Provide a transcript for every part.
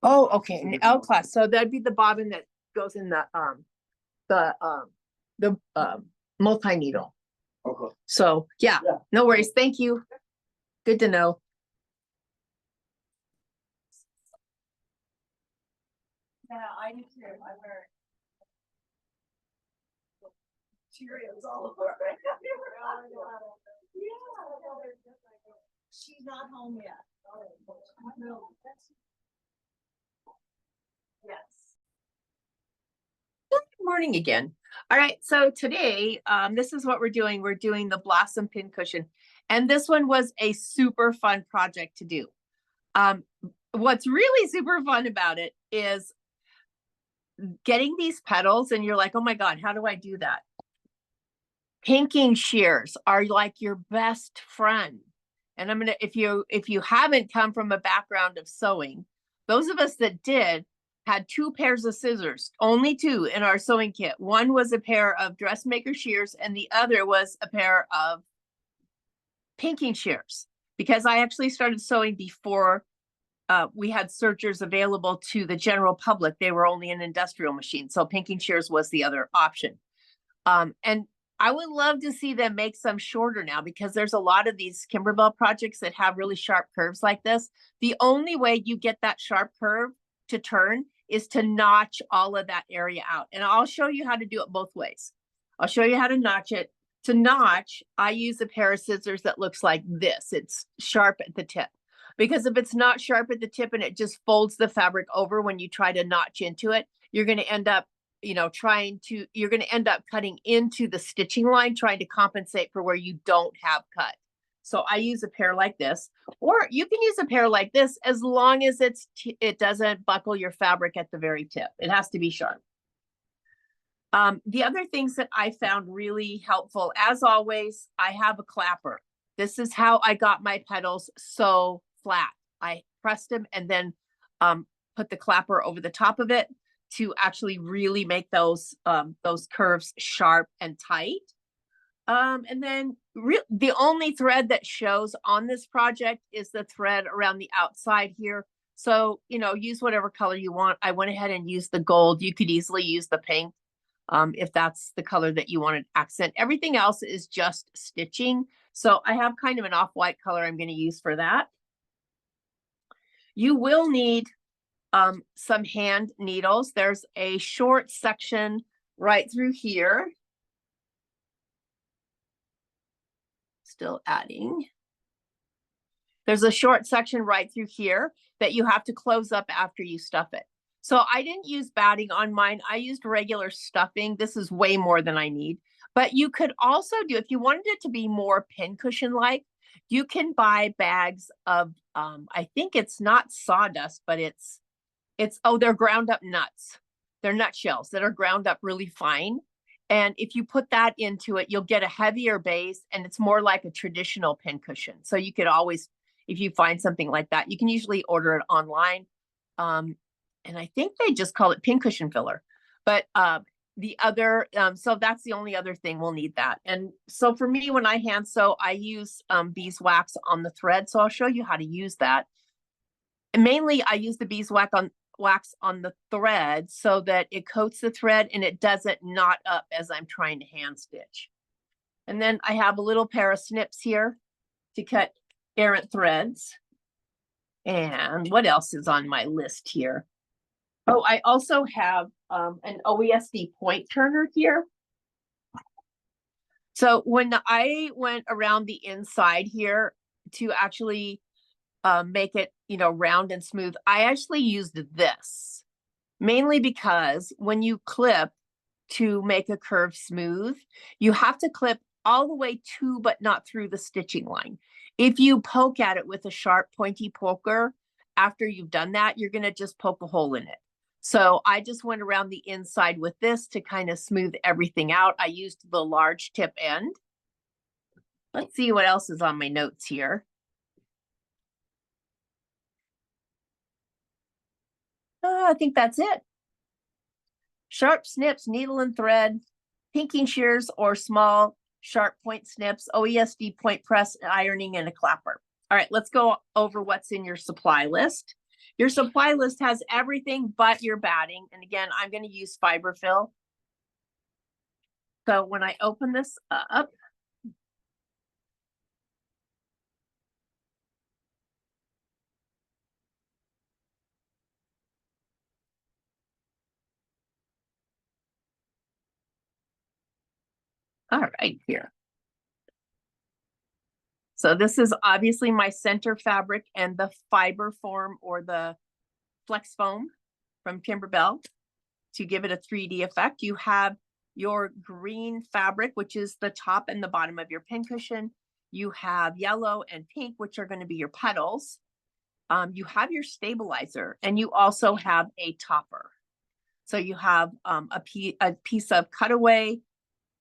Oh, okay, an L class. So that'd be the bobbin that goes in the multi-needle. Okay. So yeah, no worries. Thank you. Good to know. Yeah, I do too. I wear Cheerios all over. She's not home yet. Yes. Good morning again. All right, so today, this is what we're doing. We're doing the Blossom pin cushion, and this one was a super fun project to do. What's really super fun about it is getting these petals, and you're like, oh my God, how do I do that? Pinking shears are like your best friend. And I'm gonna, if you haven't come from a background of sewing, those of us that did had 2 pairs of scissors, only 2 in our sewing kit. One was a pair of dressmaker shears and the other was a pair of pinking shears, because I actually started sewing before we had sergers available to the general public. They were only an industrial machine. So pinking shears was the other option. And I would love to see them make some shorter now, because there's a lot of these Kimberbell projects that have really sharp curves like this. The only way you get that sharp curve to turn is to notch all of that area out. And I'll show you how to do it both ways. I'll show you how to notch it. To notch, I use a pair of scissors that looks like this. It's sharp at the tip. Because if it's not sharp at the tip and it just folds the fabric over when you try to notch into it, you're going to end up, you're going to end up cutting into the stitching line, trying to compensate for where you don't have cut. So I use a pair like this, or you can use a pair like this as long as it doesn't buckle your fabric at the very tip. It has to be sharp. The other things that I found really helpful, as always, I have a clapper. This is how I got my petals so flat. I pressed them and then put the clapper over the top of it to actually really make those curves sharp and tight. And then the only thread that shows on this project is the thread around the outside here. So, use whatever color you want. I went ahead and used the gold. You could easily use the pink if that's the color that you want to accent. Everything else is just stitching. So I have kind of an off-white color I'm going to use for that. You will need some hand needles. There's a short section right through here. Still adding. There's a short section right through here that you have to close up after you stuff it. So I didn't use batting on mine. I used regular stuffing. This is way more than I need. But you could also do, if you wanted it to be more pincushion-like, you can buy bags of, I think it's not sawdust, but they're ground up nuts. They're nutshells that are ground up really fine. And if you put that into it, you'll get a heavier base and it's more like a traditional pincushion. So you could always, if you find something like that, you can usually order it online. And I think they just call it pincushion filler. But so that's the only other thing we'll need that. And so for me, when I hand sew, I use beeswax on the thread. So I'll show you how to use that. And mainly I use the beeswax on the thread so that it coats the thread and it doesn't knot up as I'm trying to hand stitch. And then I have a little pair of snips here to cut errant threads. And what else is on my list here? Oh, I also have an OESD point turner here. So when I went around the inside here to actually make it, round and smooth, I actually used this mainly because when you clip to make a curve smooth, you have to clip all the way to, but not through the stitching line. If you poke at it with a sharp pointy poker, after you've done that, you're going to just poke a hole in it. So I just went around the inside with this to kind of smooth everything out. I used the large tip end. Let's see what else is on my notes here. I think that's it. Sharp snips, needle and thread, pinking shears or small sharp point snips, OESD point press, ironing, and a clapper. All right, let's go over what's in your supply list. Your supply list has everything but your batting. And again, I'm going to use fiberfill. So when I open this up, all right, here. So this is obviously my center fabric and the fiber form or the flex foam from Kimberbell to give it a 3D effect. You have your green fabric, which is the top and the bottom of your pincushion. You have yellow and pink, which are going to be your petals. You have your stabilizer, and you also have a topper. So you have a piece of cutaway,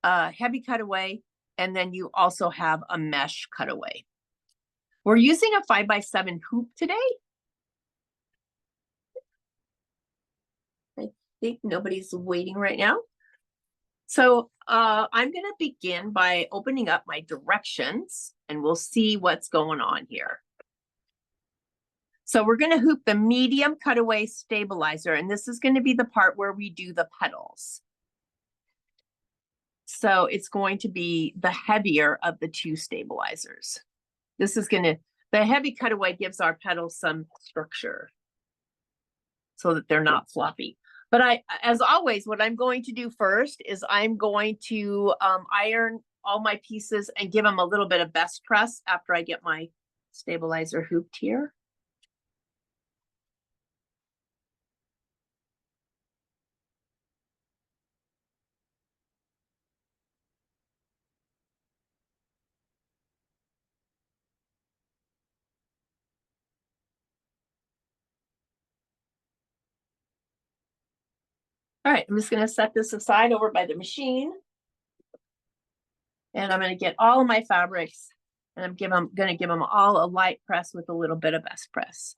heavy cutaway, and then you also have a mesh cutaway. We're using a 5x7 hoop today. I think nobody's waiting right now. So I'm going to begin by opening up my directions, and we'll see what's going on here. So we're going to hoop the medium cutaway stabilizer, and this is going to be the part where we do the petals. So it's going to be the heavier of the two stabilizers. This is going to, the heavy cutaway gives our petals some structure so that they're not floppy. But as always, what I'm going to do first is I'm going to iron all my pieces and give them a little bit of best press after I get my stabilizer hooped here. All right, I'm just going to set this aside over by the machine. And I'm going to get all of my fabrics, and I'm going to give them all a light press with a little bit of best press.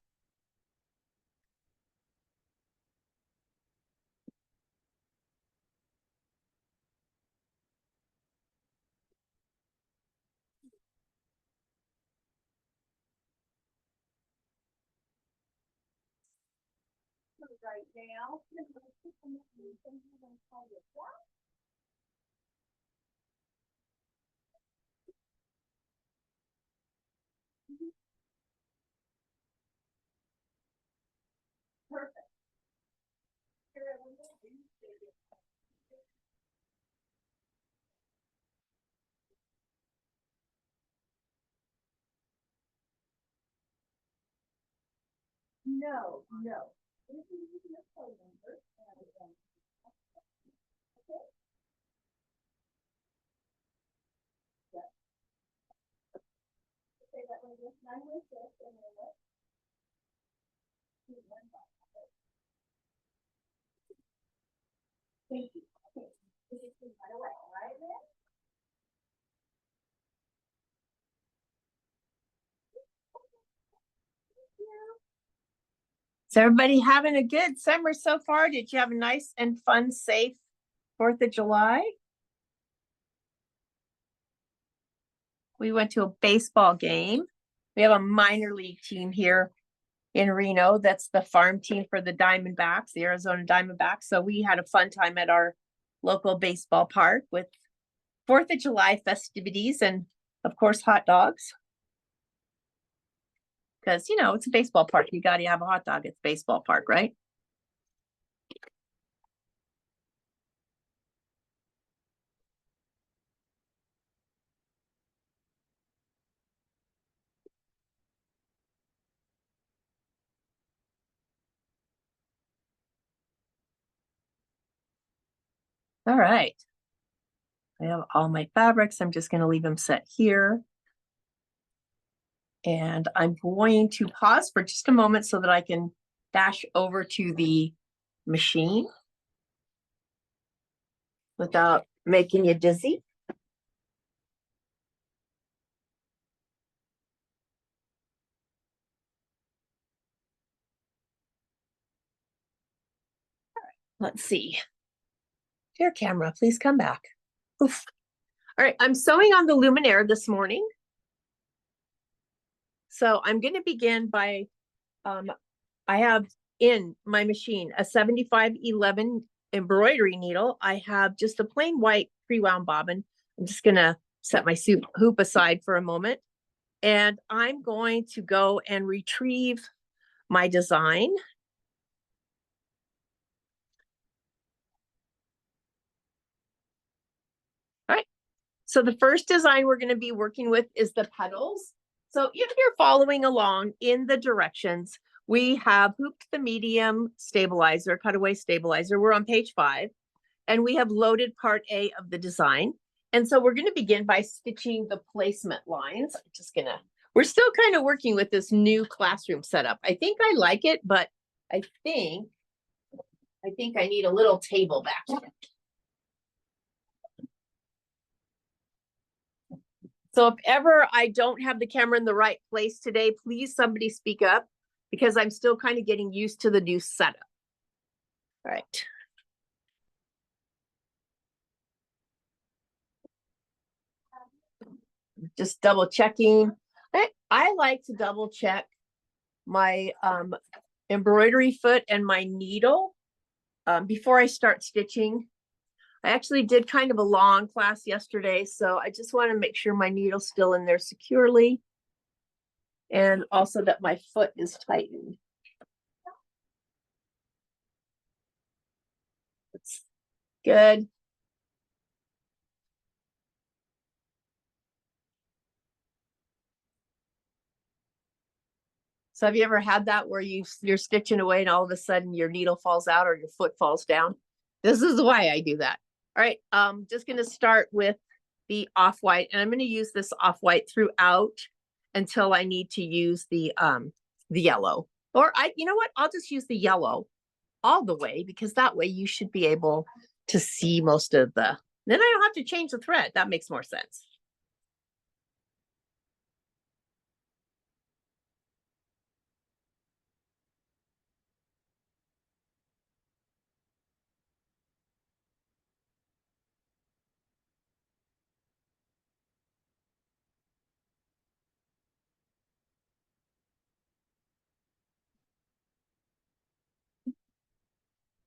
Right now. Perfect. No, no. Thank you. Is everybody having a good summer so far? Did you have a nice and fun, safe 4th of July? We went to a baseball game. We have a minor league team here in Reno. That's the farm team for the Diamondbacks, the Arizona Diamondbacks. So we had a fun time at our local baseball park with 4th of July festivities and, of course, hot dogs. Because, you know, it's a baseball park. You got to have a hot dog. It's a baseball park, right? All right. I have all my fabrics. I'm just going to leave them set here. And I'm going to pause for just a moment so that I can dash over to the machine without making you dizzy. All right, let's see. Dear camera, please come back. Oof. All right, I'm sewing on the Luminaire this morning. So I'm going to begin by, I have in my machine a 7511 embroidery needle. I have just a plain white pre-wound bobbin. I'm just going to set my hoop aside for a moment. And I'm going to go and retrieve my design. All right. So the first design we're going to be working with is the petals. So if you're following along in the directions, we have hooped the medium stabilizer, cutaway stabilizer. We're on page 5, and we have loaded part A of the design. And so we're going to begin by stitching the placement lines. We're still kind of working with this new classroom setup. I think I like it, but I think I need a little table back here. So if ever I don't have the camera in the right place today, please somebody speak up, because I'm still kind of getting used to the new setup. All right. Just double checking. I like to double check my embroidery foot and my needle before I start stitching. I actually did kind of a long class yesterday, so I just want to make sure my needle's still in there securely, and also that my foot is tightened. That's good. So have you ever had that where you're stitching away and all of a sudden your needle falls out or your foot falls down? This is why I do that. All right, just going to start with the off-white, and I'm going to use this off-white throughout until I need to use the yellow. Or you know what? I'll just use the yellow all the way, because that way you should be able to see most of the, then I don't have to change the thread. That makes more sense.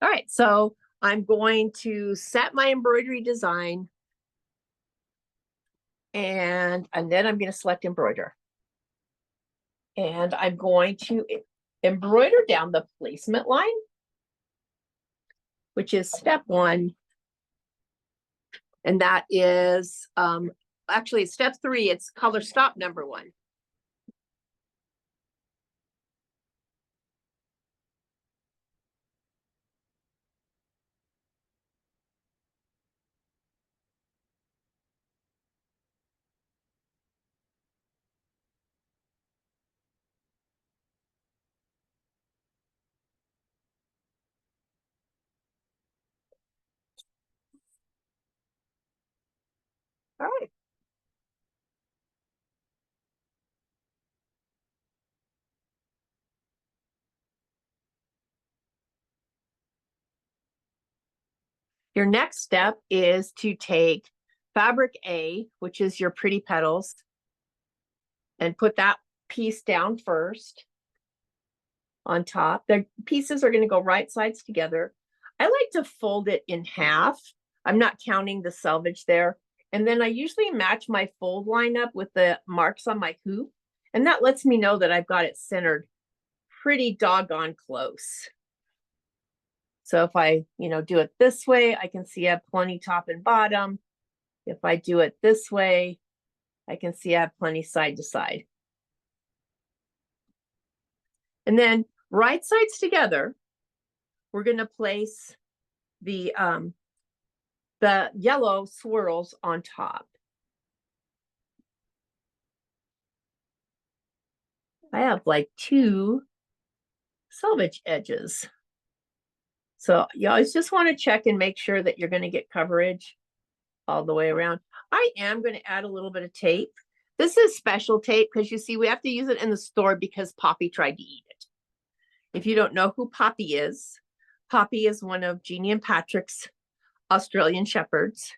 All right, so I'm going to set my embroidery design, and then I'm going to select embroider. And I'm going to embroider down the placement line, which is step 1. And that is actually step 3, it's color stop number 1. All right. Your next step is to take fabric A, which is your pretty petals, and put that piece down first on top. The pieces are going to go right sides together. I like to fold it in half. I'm not counting the selvage there. And then I usually match my fold line up with the marks on my hoop. And that lets me know that I've got it centered pretty doggone close. So if I, do it this way, I can see I have plenty top and bottom. If I do it this way, I can see I have plenty side to side. And then right sides together, we're going to place the yellow swirls on top. I have like 2 selvage edges. So you always just want to check and make sure that you're going to get coverage all the way around. I am going to add a little bit of tape. This is special tape because you see we have to use it in the store because Poppy tried to eat it. If you don't know who Poppy is one of Jeannie and Patrick's Australian Shepherds.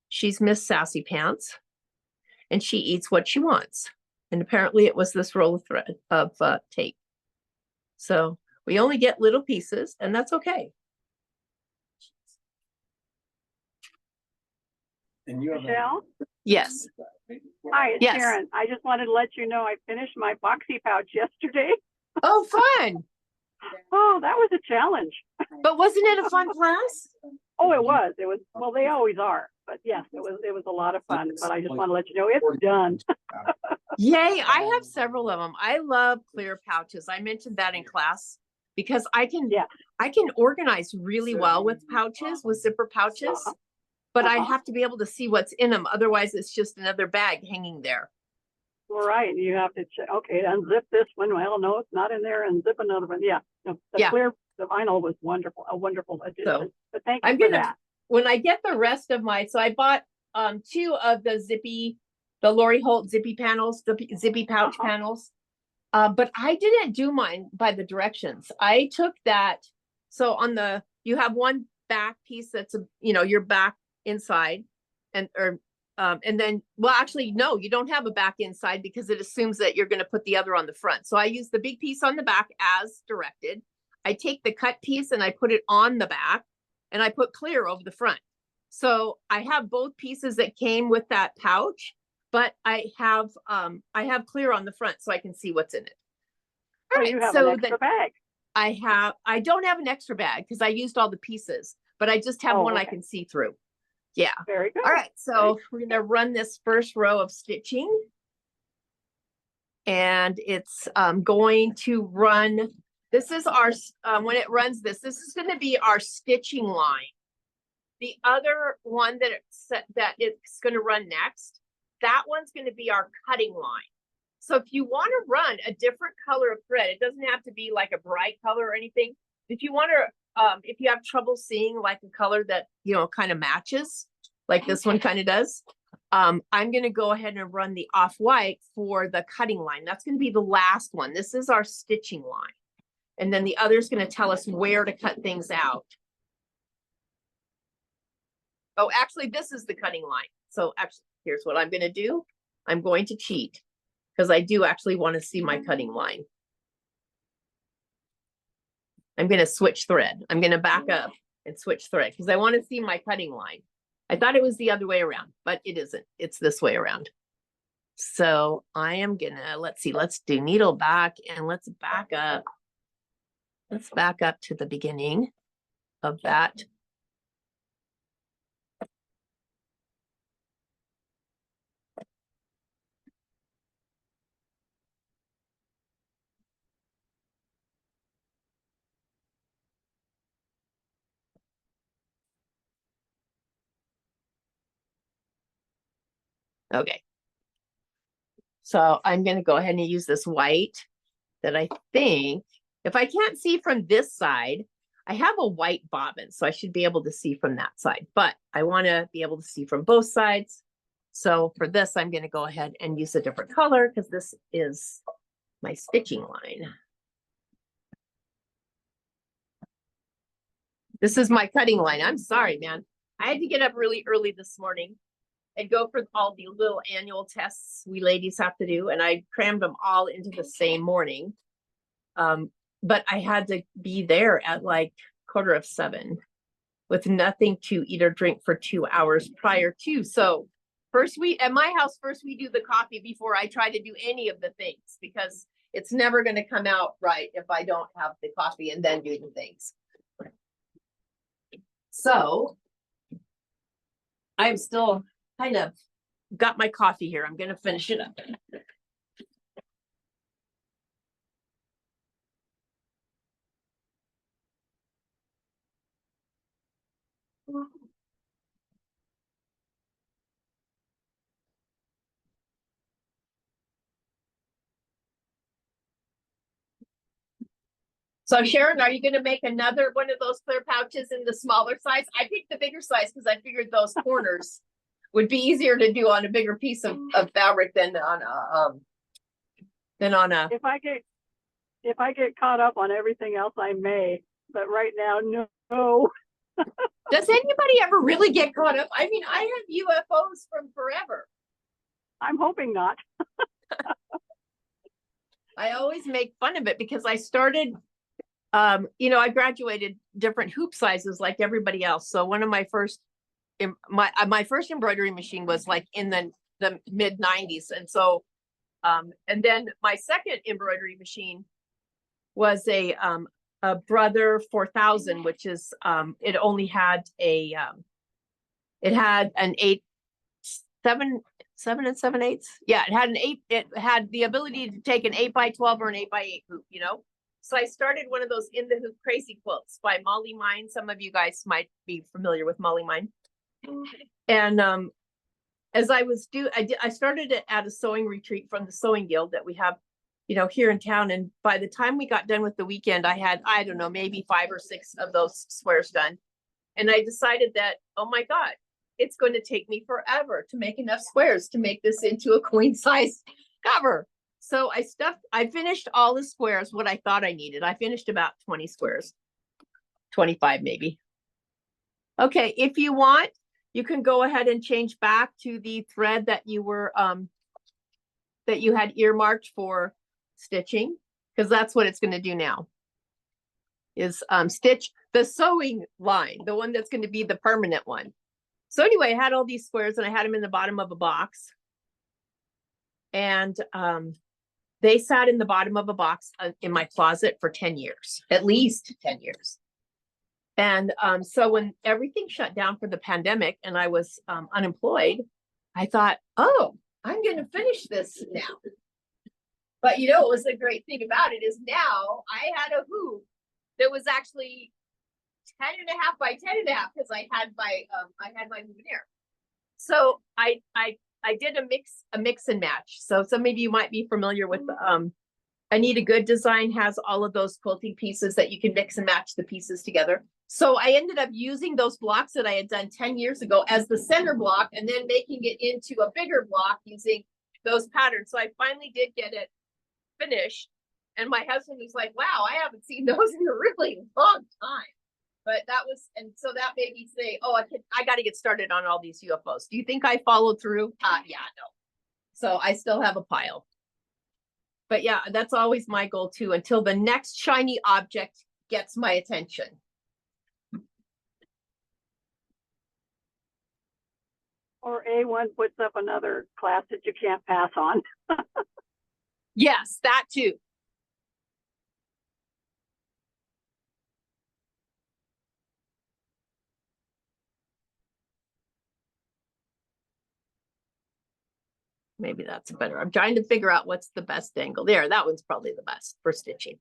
She's Miss Sassy Pants, and she eats what she wants. And apparently it was this roll of thread of tape. So we only get little pieces, and that's okay. And you have Michelle? Yes. Hi, it's Yes. Sharon. I just wanted to let you know I finished my boxy pouch yesterday. Oh, fun. Oh, that was a challenge. But wasn't it a fun class? Oh, it was. It was, well, they always are. But yes, it was a lot of fun. But I just want to let you know it's done. Yay, I have several of them. I love clear pouches. I mentioned that in class because I can organize really well with pouches, with zipper pouches, but I have to be able to see what's in them. Otherwise, it's just another bag hanging there. Right. You have to check. Okay, unzip this one. Well, no, it's not in there. Unzip another one. Yeah. No, the vinyl was wonderful. A wonderful addition. So, but thank you for that. When I get the rest of my, so I bought 2 of the Lori Holt zippy panels, the zippy pouch panels. But I didn't do mine by the directions. I took that. So on you have one back piece that's your back inside, and then, well, actually, no, you don't have a back inside because it assumes that you're going to put the other on the front. So I use the big piece on the back as directed. I take the cut piece and I put it on the back, and I put clear over the front. So I have both pieces that came with that pouch, but I have clear on the front so I can see what's in it. All right, you have an extra bag. I don't have an extra bag because I used all the pieces, but I just have one I can see through. Yeah. Very good. All right. So we're going to run this first row of stitching. And it's going to run, this is our, when it runs this is going to be our stitching line. The other one that it's going to run next, that one's going to be our cutting line. So if you want to run a different color of thread, it doesn't have to be like a bright color or anything. If you want to, if you have trouble seeing like a color that, kind of matches, like this one kind of does, I'm going to go ahead and run the off-white for the cutting line. That's going to be the last one. This is our stitching line. And then the other is going to tell us where to cut things out. Oh, actually, this is the cutting line. So actually, here's what I'm going to do. I'm going to cheat because I do actually want to see my cutting line. I'm going to switch thread. I'm going to back up and switch thread because I want to see my cutting line. I thought it was the other way around, but it isn't. It's this way around. So I am gonna, let's see, let's do needle back and let's back up. Let's back up to the beginning of that. Okay. So I'm going to go ahead and use this white that I think, if I can't see from this side, I have a white bobbin, so I should be able to see from that side, but I want to be able to see from both sides. So for this, I'm going to go ahead and use a different color because this is my stitching line. This is my cutting line. I'm sorry, man. I had to get up really early this morning and go for all the little annual tests we ladies have to do. And I crammed them all into the same morning. But I had to be there at like 6:45 with nothing to eat or drink for 2 hours prior to. So at my house, first we do the coffee before I try to do any of the things, because it's never going to come out right if I don't have the coffee and then do the things. So I'm still kind of got my coffee here. I'm going to finish it up. So Sharon, are you going to make another one of those clear pouches in the smaller size? I picked the bigger size because I figured those corners would be easier to do on a bigger piece of fabric than on a. If I get caught up on everything else, I may, but right now, no. Does anybody ever really get caught up? I mean, I have UFOs from forever. I'm hoping not. I always make fun of it because I started, I graduated different hoop sizes like everybody else. So one of my first, my first embroidery machine was like in the mid 90s. And so, and then my second embroidery machine was a Brother 4000, which is, it only had it had an 7 and 7/8. Yeah, it had it had the ability to take an 8x12 or an 8x8 hoop, So I started one of those in the hoop crazy quilts by Molly Mine. Some of you guys might be familiar with Molly Mine. And as I was I started it at a sewing retreat from the Sewing Guild that we have, here in town. And by the time we got done with the weekend, I had, I don't know, maybe 5 or 6 of those squares done. And I decided that, oh my God, it's going to take me forever to make enough squares to make this into a queen size cover. So I finished all the squares, what I thought I needed. I finished about 20 squares, 25 maybe. Okay, if you want, you can go ahead and change back to the thread that you were, that you had earmarked for stitching, because that's what it's going to do now. Is stitch the sewing line, the one that's going to be the permanent one. So anyway, I had all these squares and I had them in the bottom of a box. And they sat in the bottom of a box in my closet for 10 years, at least 10 years. And so when everything shut down for the pandemic and I was unemployed, I thought, oh, I'm going to finish this now. But what was the great thing about it is now I had a hoop that was actually 10.5 by 10.5 because I had my souvenir. So I did a mix and match. So some of you might be familiar with Anita Good Design has all of those quilting pieces that you can mix and match the pieces together. So I ended up using those blocks that I had done 10 years ago as the center block and then making it into a bigger block using those patterns. So I finally did get it finished. And my husband was like, wow, I haven't seen those in a really long time. But that was, and so that made me say, oh, I got to get started on all these UFOs. Do you think I followed through? Yeah, no. So I still have a pile. But yeah, that's always my goal too, until the next shiny object gets my attention. Or A1 puts up another class that you can't pass on. Yes, that too. Maybe that's better. I'm trying to figure out what's the best angle. There, that one's probably the best for stitching.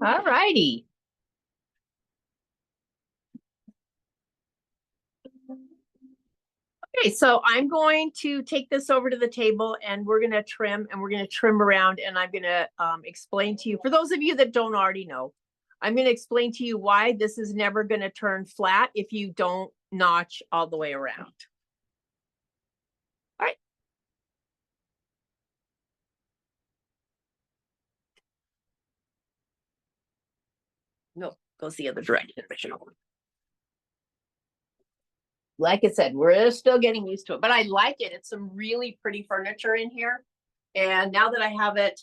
All righty. Okay, so I'm going to take this over to the table and we're gonna trim around and I'm gonna explain to you, for those of you that don't already know, I'm gonna explain to you why this is never gonna turn flat if you don't notch all the way around. All right. No, goes the other direction. Like I said, we're still getting used to it, but I like it. It's some really pretty furniture in here. And now that I have it,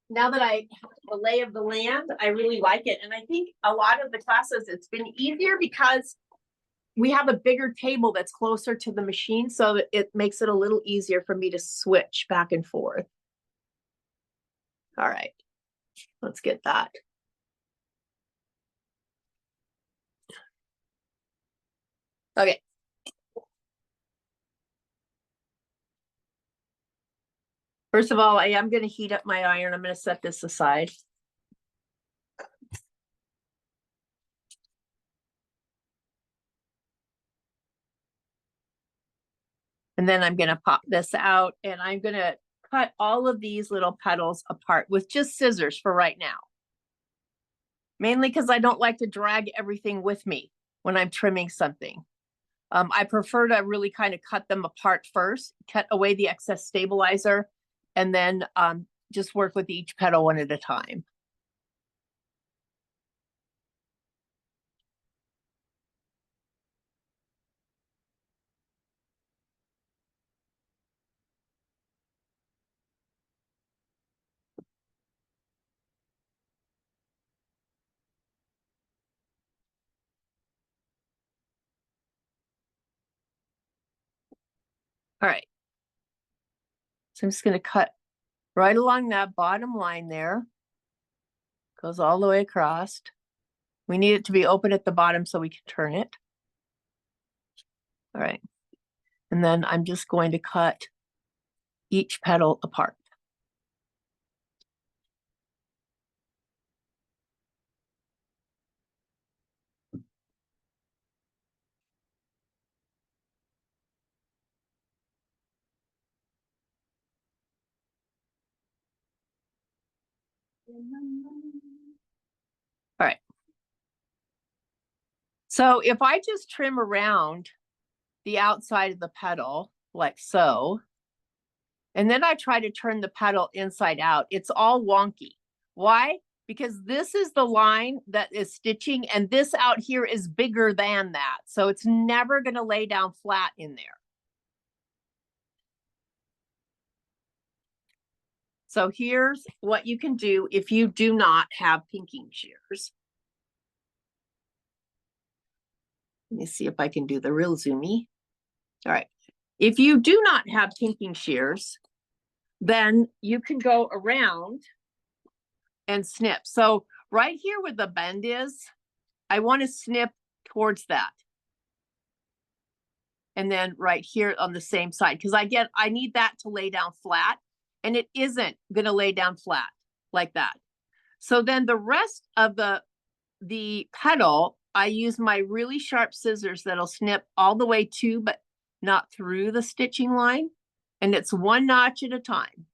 now that I have the lay of the land, I really like it. And I think a lot of the classes, it's been easier because we have a bigger table that's closer to the machine. So it makes it a little easier for me to switch back and forth. All right, let's get that. Okay. First of all, I am going to heat up my iron. I'm going to set this aside. And then I'm going to pop this out and I'm going to cut all of these little petals apart with just scissors for right now. Mainly because I don't like to drag everything with me when I'm trimming something. I prefer to really kind of cut them apart first, cut away the excess stabilizer, and then just work with each petal one at a time. All right. So I'm just going to cut right along that bottom line there. Goes all the way across. We need it to be open at the bottom so we can turn it. All right. And then I'm just going to cut each petal apart. All right. So if I just trim around the outside of the petal like so, and then I try to turn the petal inside out, it's all wonky. Why? Because this is the line that is stitching and this out here is bigger than that. So it's never going to lay down flat in there. So here's what you can do if you do not have pinking shears. Let me see if I can do the real zoomy. All right. If you do not have pinking shears, then you can go around and snip. So right here where the bend is, I want to snip towards that. And then right here on the same side, because I need that to lay down flat, and it isn't going to lay down flat like that. So then the rest of the petal, I use my really sharp scissors that'll snip all the way to, but not through the stitching line. And it's one notch at a time.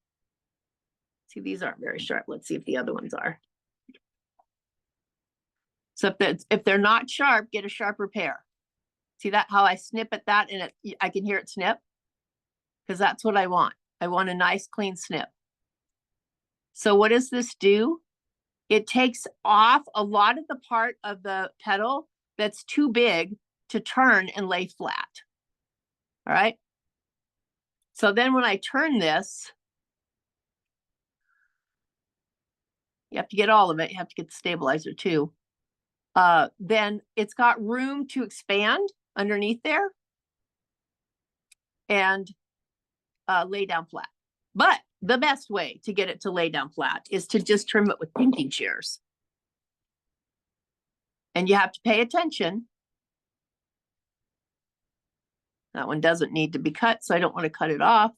See, these aren't very sharp. Let's see if the other ones are. So if they're not sharp, get a sharper pair. See that, how I snip at that and I can hear it snip? Because that's what I want. I want a nice clean snip. So what does this do? It takes off a lot of the part of the petal that's too big to turn and lay flat. All right. So then when I turn this, you have to get all of it. You have to get the stabilizer too. Then it's got room to expand underneath there and lay down flat. But the best way to get it to lay down flat is to just trim it with pinking shears. And you have to pay attention. That one doesn't need to be cut, so I don't want to cut it off.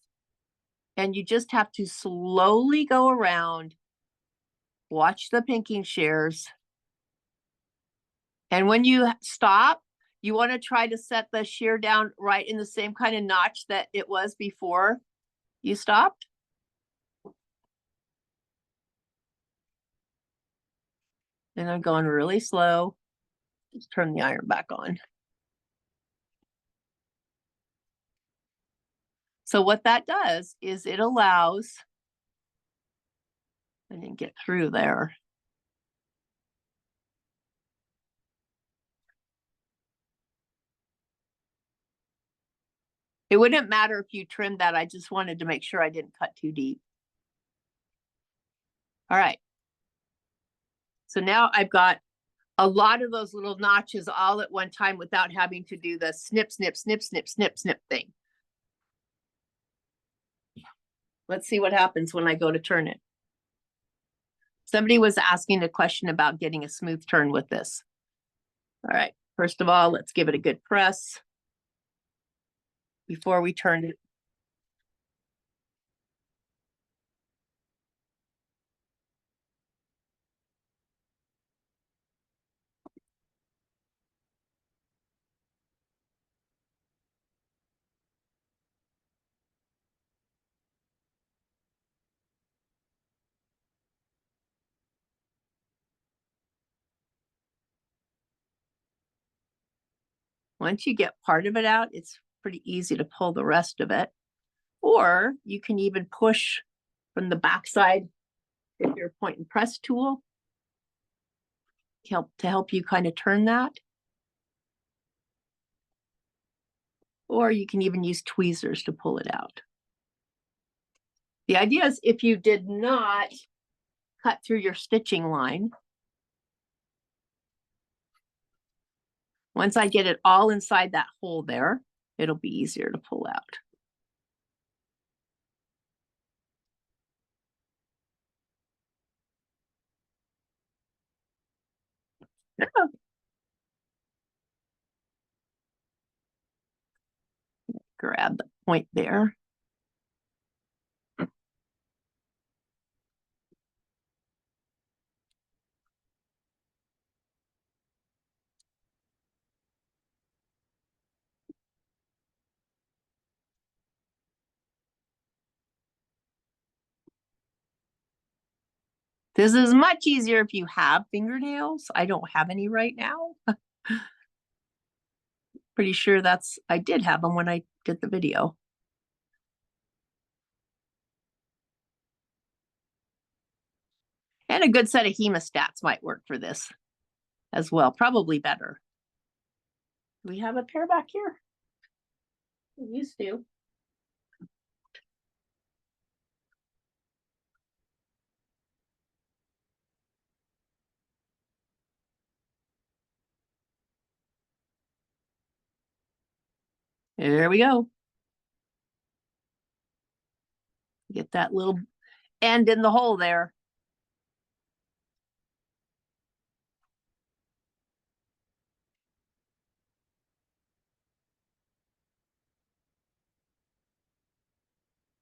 And you just have to slowly go around, watch the pinking shears. And when you stop, You want to try to set the shear down right in the same kind of notch that it was before you stopped. And I'm going really slow. Just turn the iron back on. So what that does is it allows, I didn't get through there. It wouldn't matter if you trimmed that. I just wanted to make sure I didn't cut too deep. All right. So now I've got a lot of those little notches all at one time without having to do the snip, snip, snip, snip, snip, snip thing. Let's see what happens when I go to turn it. Somebody was asking a question about getting a smooth turn with this. All right. First of all, let's give it a good press before we turn it. Once you get part of it out, it's pretty easy to pull the rest of it. Or you can even push from the backside with your point and press tool to help you kind of turn that. Or you can even use tweezers to pull it out. The idea is if you did not cut through your stitching line, once I get it all inside that hole there, it'll be easier to pull out. Grab the point there. This is much easier if you have fingernails. I don't have any right now. Pretty sure I did have them when I did the video. And a good set of hemostats might work for this as well, probably better. Do we have a pair back here? We used to. There we go. Get that little end in the hole there.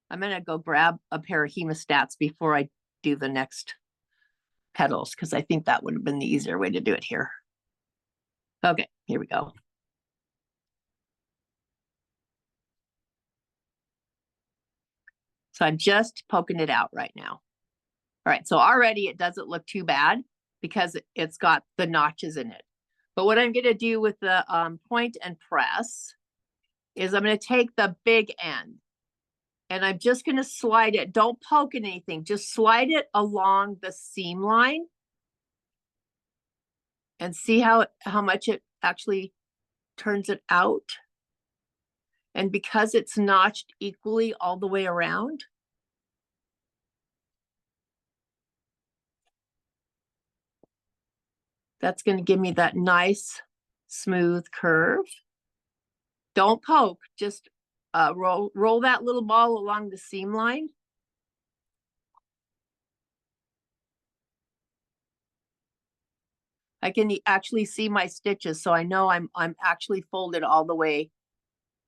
I'm gonna go grab a pair of hemostats before I do the next petals, because I think that would have been the easier way to do it here. Okay, here we go. So I'm just poking it out right now. All right, so already it doesn't look too bad because it's got the notches in it. But what I'm gonna do with the point and press is I'm gonna take the big end and I'm just gonna slide it. Don't poke at anything, just slide it along the seam line and see how much it actually turns it out. And because it's notched equally all the way around, that's going to give me that nice smooth curve. Don't poke, just roll that little ball along the seam line. I can actually see my stitches, so I know I'm actually folded all the way.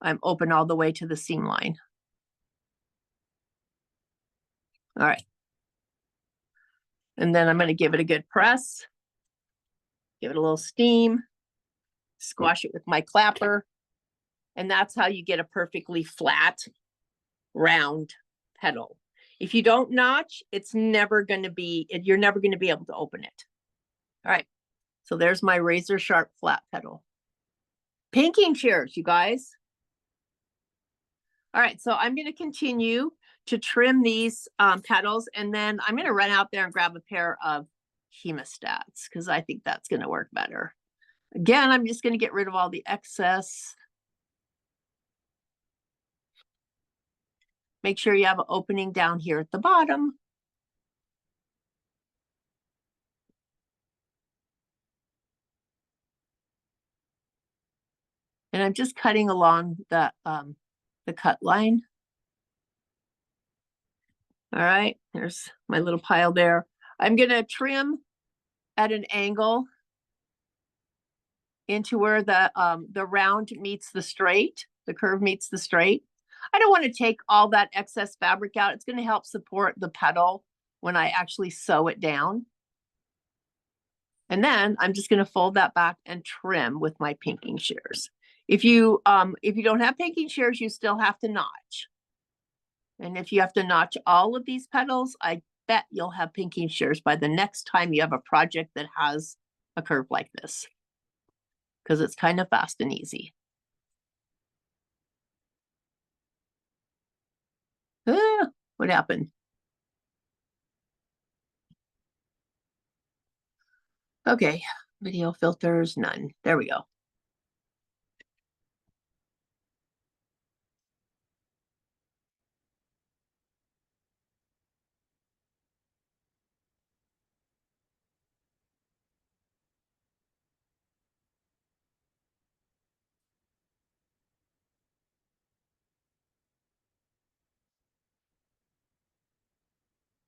I'm open all the way to the seam line. All right. And then I'm going to give it a good press. Give it a little steam. squash it with my clapper. And that's how you get a perfectly flat, round petal. If you don't notch, it's never going to be, you're never going to be able to open it. All right. So there's my razor sharp flat petal. Pinking shears, you guys. All right. So I'm going to continue to trim these petals, and then I'm going to run out there and grab a pair of hemostats because I think that's going to work better. Again, I'm just going to get rid of all the excess. Make sure you have an opening down here at the bottom. And I'm just cutting along the cut line. All right, there's my little pile there. I'm going to trim at an angle into where the round meets the straight, the curve meets the straight. I don't want to take all that excess fabric out. It's going to help support the petal when I actually sew it down. And then I'm just going to fold that back and trim with my pinking shears. If you don't have pinking shears, you still have to notch. And if you have to notch all of these petals, I bet you'll have pinking shears by the next time you have a project that has a curve like this, because it's kind of fast and easy. What happened? Okay, video filters, none. There we go.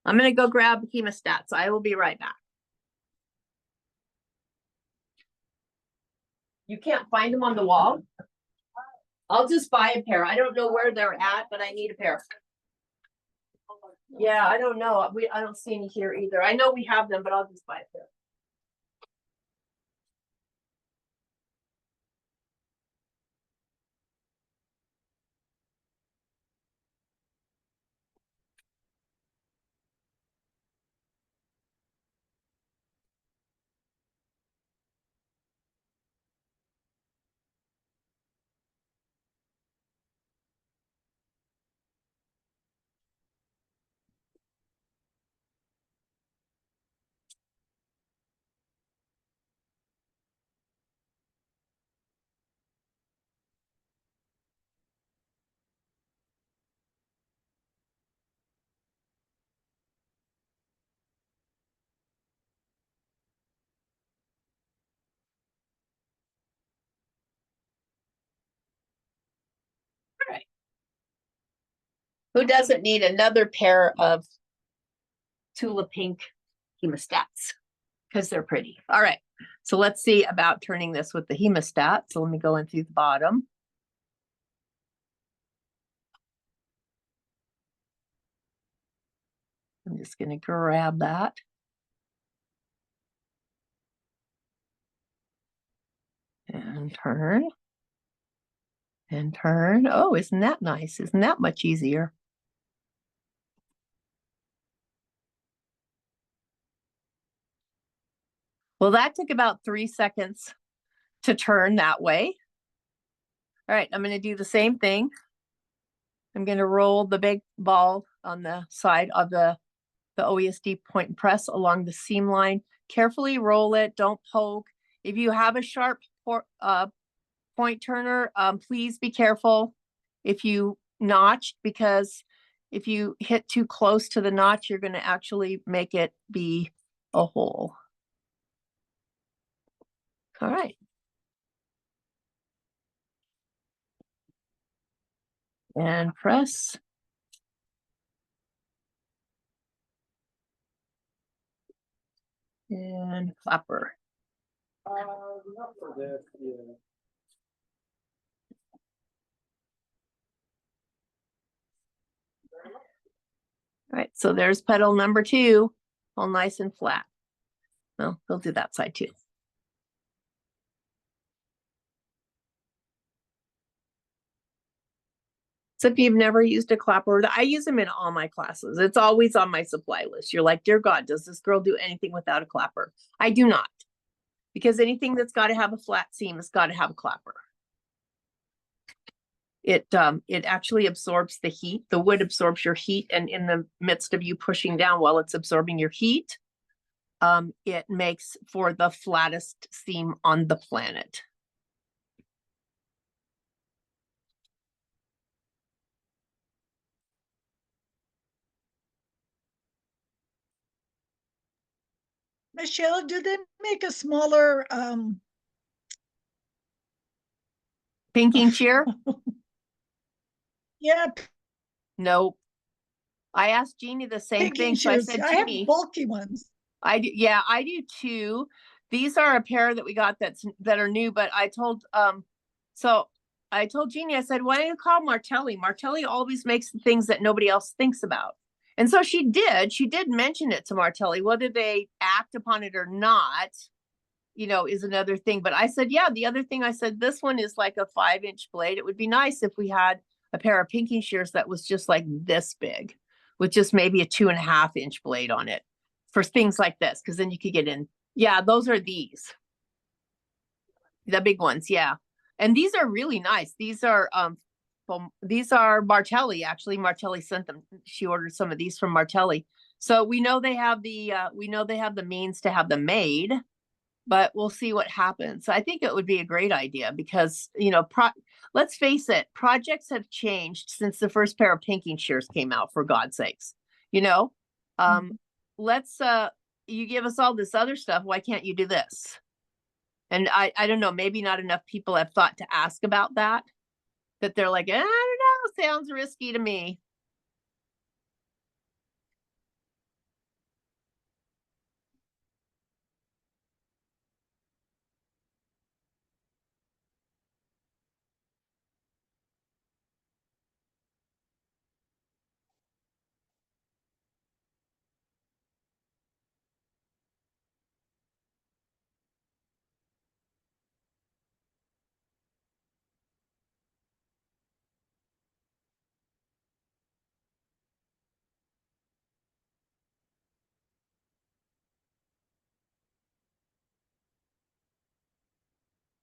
I'm going to go grab hemostats. I will be right back. You can't find them on the wall? I'll just buy a pair. I don't know where they're at, but I need a pair. Yeah, I don't know. I don't see any here either. I know we have them, but I'll just buy a pair. All right. Who doesn't need another pair of Tula Pink hemostats? Because they're pretty. All right. So let's see about turning this with the hemostat. So let me go in through the bottom. I'm just going to grab that. And turn. And turn. Oh, isn't that nice? Isn't that much easier? Well, that took about 3 seconds to turn that way. All right, I'm going to do the same thing. I'm going to roll the big ball on the side of the OESD point and press along the seam line. Carefully roll it. Don't poke. If you have a sharp point turner, please be careful if you notch, because if you hit too close to the notch, you're going to actually make it be a hole. All right. And press. And clapper. Not for this, yeah. All right, so there's petal number 2, all nice and flat. Well, we'll do that side too. So if you've never used a clapper, I use them in all my classes. It's always on my supply list. You're like, dear God, does this girl do anything without a clapper? I do not, because anything that's got to have a flat seam has got to have a clapper. It actually absorbs the heat. The wood absorbs your heat, and in the midst of you pushing down while it's absorbing your heat, it makes for the flattest seam on the planet. Michelle, do they make a smaller Pinking shear? yeah, Nope. I asked Jeannie the same pinking thing. So I shears? said, I have Jeannie, bulky ones. I do, yeah, I do too. These are a pair that we got that are new, but I told Jeannie, I said, why don't you call Martelli? Martelli always makes the things that nobody else thinks about. And so she did mention it to Martelli. Whether they act upon it or not, is another thing. But I said, yeah, the other thing I said, this one is like a 5-inch blade. It would be nice if we had a pair of pinking shears that was just like this big, with just maybe a 2.5-inch blade on it for things like this. Cause then you could get in. Yeah, those are these. The big ones, yeah. And these are really nice. These are Martelli, actually. Martelli sent them. She ordered some of these from Martelli. So we know they have the means to have them made, but we'll see what happens. I think it would be a great idea because, let's face it, projects have changed since the first pair of pinking shears came out, for God's sakes. Let's you give us all this other stuff. Why can't you do this? And I don't know, maybe not enough people have thought to ask about that they're like, I don't know, sounds risky to me.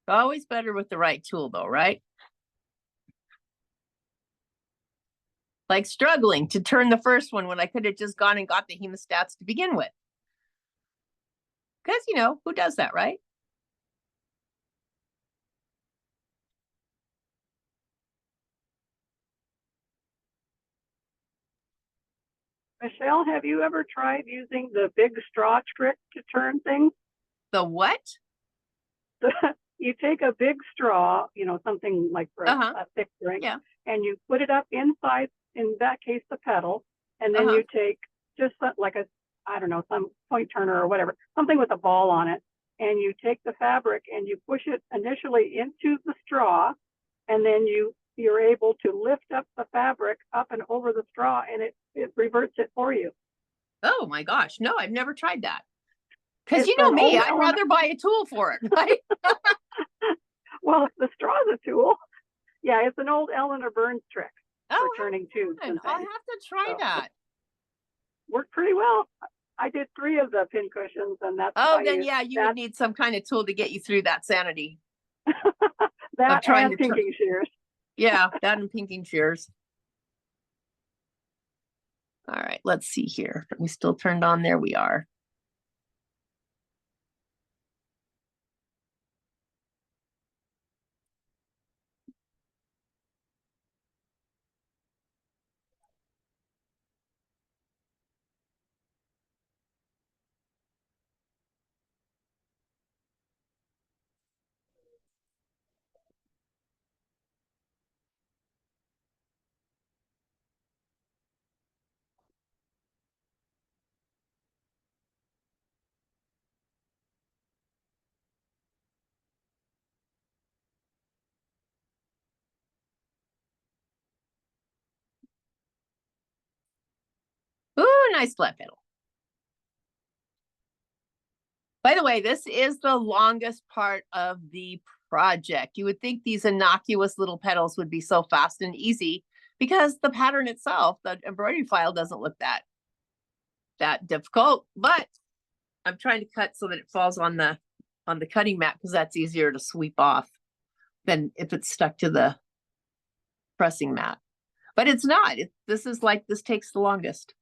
Always better with the right tool though, right? Like struggling to turn the first one when I could have just gone and got the hemostats to begin with. Because, who does that, right? Michelle, have you ever tried using the big straw trick to turn things? The what? You take a big straw, something like for a thick drink, yeah, and you put it up inside, in that case, the petal, and then you take just like some point turner or whatever, something with a ball on it, and you take the fabric and you push it initially into the straw, and then you're able to lift up the fabric up and over the straw, and it reverts it for you. Oh my gosh, no, I've never tried that. Because It's me, I'd rather buy a tool for it, right? Well, if the straw's a tool, yeah, it's an old Eleanor Burns trick for turning tubes. I'll have to try that. Worked pretty well. I did 3 of the pin cushions, and that's. Oh, then yeah, you would need some kind of tool to get you through that sanity. That and pinking shears. Yeah, that and pinking shears. All right, let's see here. Are we still turned on? There we are. Ooh, nice flat pedal. By the way, this is the longest part of the project. You would think these innocuous little pedals would be so fast and easy because the pattern itself, the embroidery file doesn't look that difficult, but I'm trying to cut so that it falls on the cutting mat because that's easier to sweep off than if it's stuck to the pressing mat. But it's not. This takes the longest.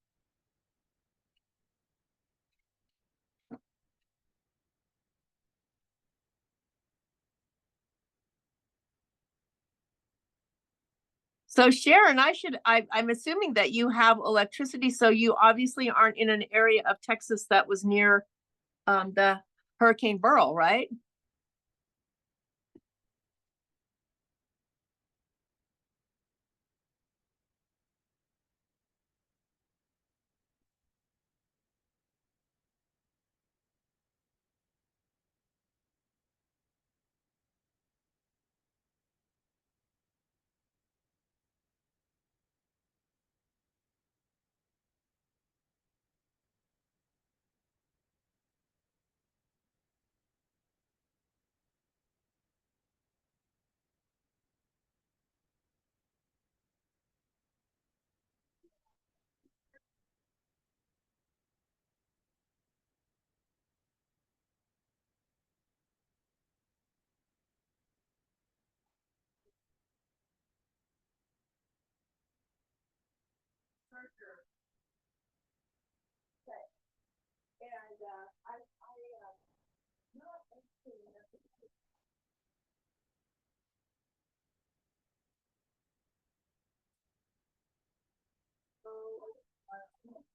So Sharon, I'm assuming that you have electricity, so you obviously aren't in an area of Texas that was near the Hurricane Beryl, right?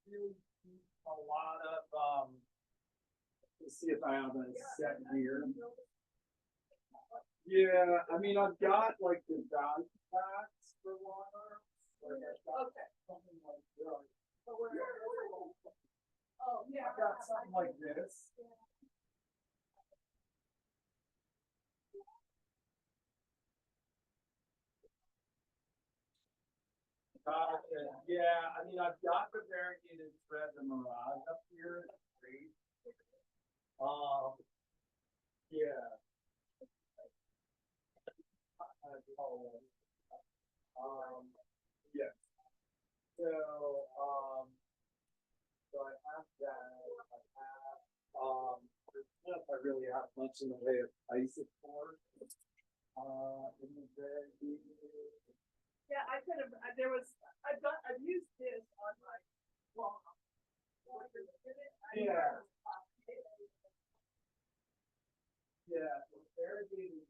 Do a lot of let's see if I have a set here. Yeah, I mean I've got like the value packs for water. Like I've got something like this. Oh, yeah. I've got something like this. Yeah, I mean I've got the variegated thread, the mirage up here. It's great. Yeah. Yeah. So I have that. I don't know if I really have much in the way of ice for. In the very Yeah, I could have, I've used this on my wall. Yeah. Yeah, variegated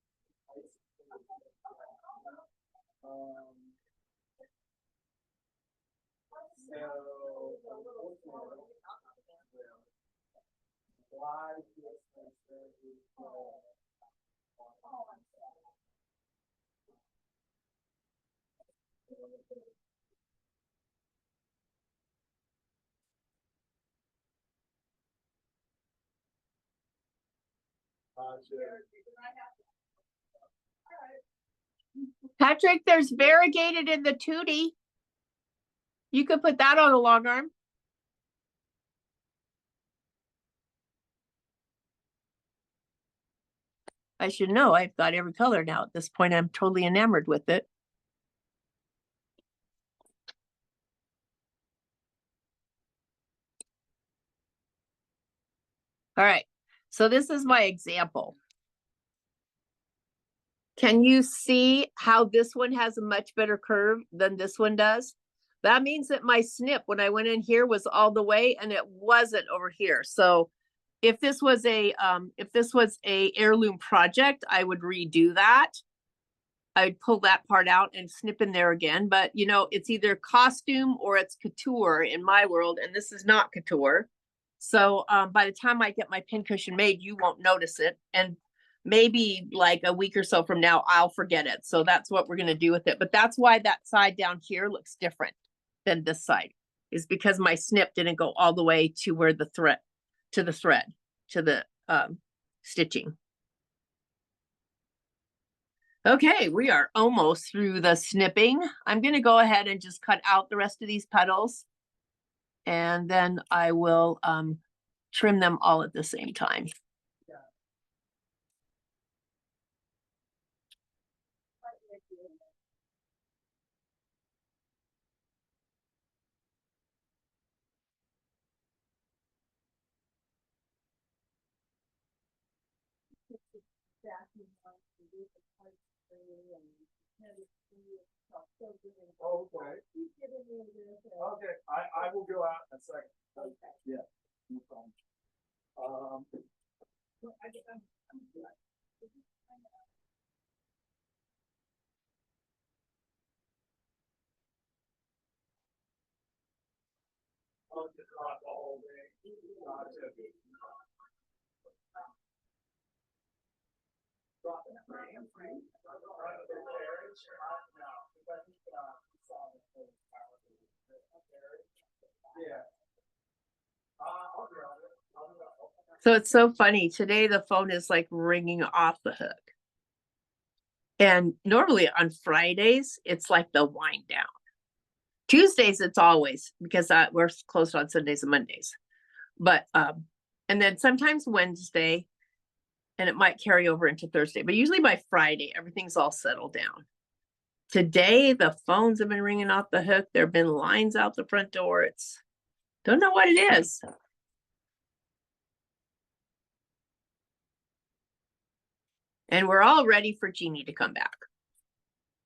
ice. Why Patrick, there's variegated in the Tootie. You could put that on a long arm. I should know. I've got every color now. At this point, I'm totally enamored with it. All right. So this is my example. Can you see how this one has a much better curve than this one does? That means that my snip, when I went in here, was all the way and it wasn't over here. So if this was a heirloom project, I would redo that. I'd pull that part out and snip in there again. But you know, it's either costume or it's couture in my world, and this is not couture. So by the time I get my pincushion made, you won't notice it. And maybe like a week or so from now, I'll forget it. So that's what we're gonna do with it. But that's why that side down here looks different than this side, is because my snip didn't go all the way to where the thread, to the stitching. Okay, we are almost through the snipping. I'm gonna go ahead and just cut out the rest of these petals. And then I will trim them all at the same time. stacking on the roof of pipe tray and chemistry and stuff. So good. Okay, Keep giving me this. okay, I will go out in a second. Okay. Yeah, no problem. Well, I'm good. I'll just run the whole day. Gotcha. Yeah. I'll grab it. So it's so funny. Today the phone is like ringing off the hook. And normally on Fridays, it's like the wind down. Tuesdays, it's always because we're closed on Sundays and Mondays. But and then sometimes Wednesday, and it might carry over into Thursday, but usually by Friday, everything's all settled down. Today, the phones have been ringing off the hook. There have been lines out the front door. It's don't know what it is. And we're all ready for Jeannie to come back.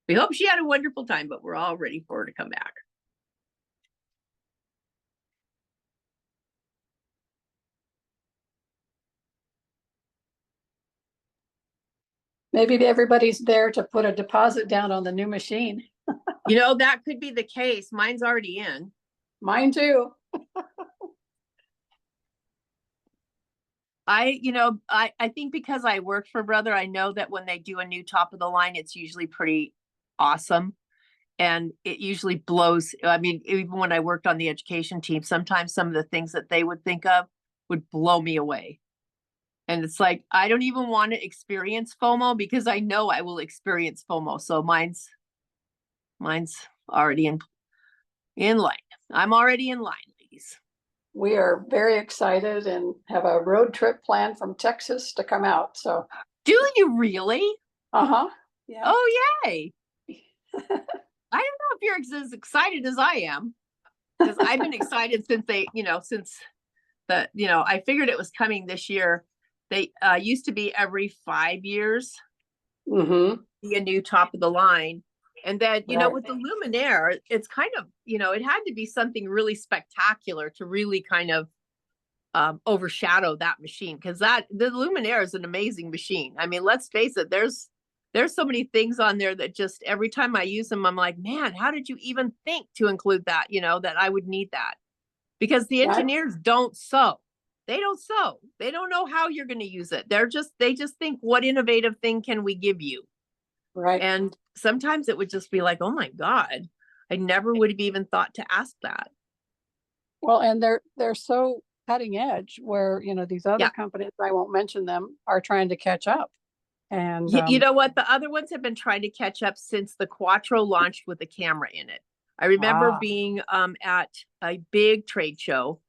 We hope she had a wonderful time, but we're all ready for her to come back. Maybe everybody's there to put a deposit down on the new machine. You know, that could be the case. Mine's already in. Mine too. I think because I worked for Brother, I know that when they do a new top of the line, it's usually pretty awesome. And it usually blows. I mean, even when I worked on the education team, sometimes some of the things that they would think of would blow me away. And it's like, I don't even want to experience FOMO because I know I will experience FOMO. So mine's already in line. I'm already in line, ladies. We are very excited and have a road trip planned from Texas to come out. So, Do you really? yeah. Oh, yay. I don't know if you're as excited as I am, because I've been excited since I figured it was coming this year. They used to be every 5 years, be a new top of the line. And then, Right. with the Luminaire, it's kind of, it had to be something really spectacular to really kind of overshadow that machine, because the Luminaire is an amazing machine. I mean, let's face it, there's so many things on there that just every time I use them, I'm like, man, how did you even think to include that, that I would need that? Because the engineers don't sew. They don't sew. They don't know how you're going to use it. They just think, what innovative thing can we give you? Right. And sometimes it would just be like, oh my God, I never would have even thought to ask that. Well, and they're so cutting edge where, these other companies, I won't mention them, are trying to catch up. And you know what? The other ones have been trying to catch up since the Quattro launched with a camera in it. I remember being at a big trade show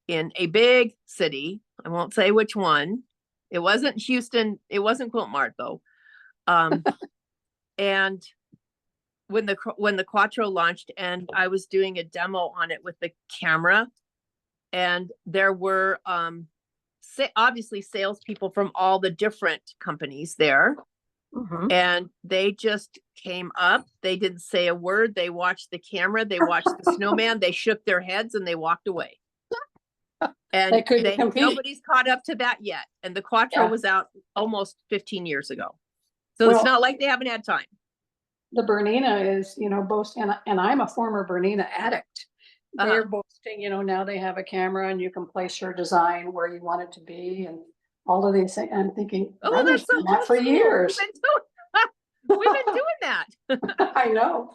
in a big city. I won't say which one. It wasn't Houston. It wasn't Quilt Mart though. And when the Quattro launched, and I was doing a demo on it with the camera, and there were obviously salespeople from all the different companies there. And they just came up. They didn't say a word. They watched the camera. They watched the snowman. They shook their heads and they walked away. And nobody's caught up to that yet. And the Quattro was out almost 15 years ago. So it's not like they haven't had time. The Bernina is, boasting, and I'm a former Bernina addict. They're boasting, now they have a camera and you can place your design where you want it to be and all of these things. I'm thinking, that's been that for years. We've been doing that. I know.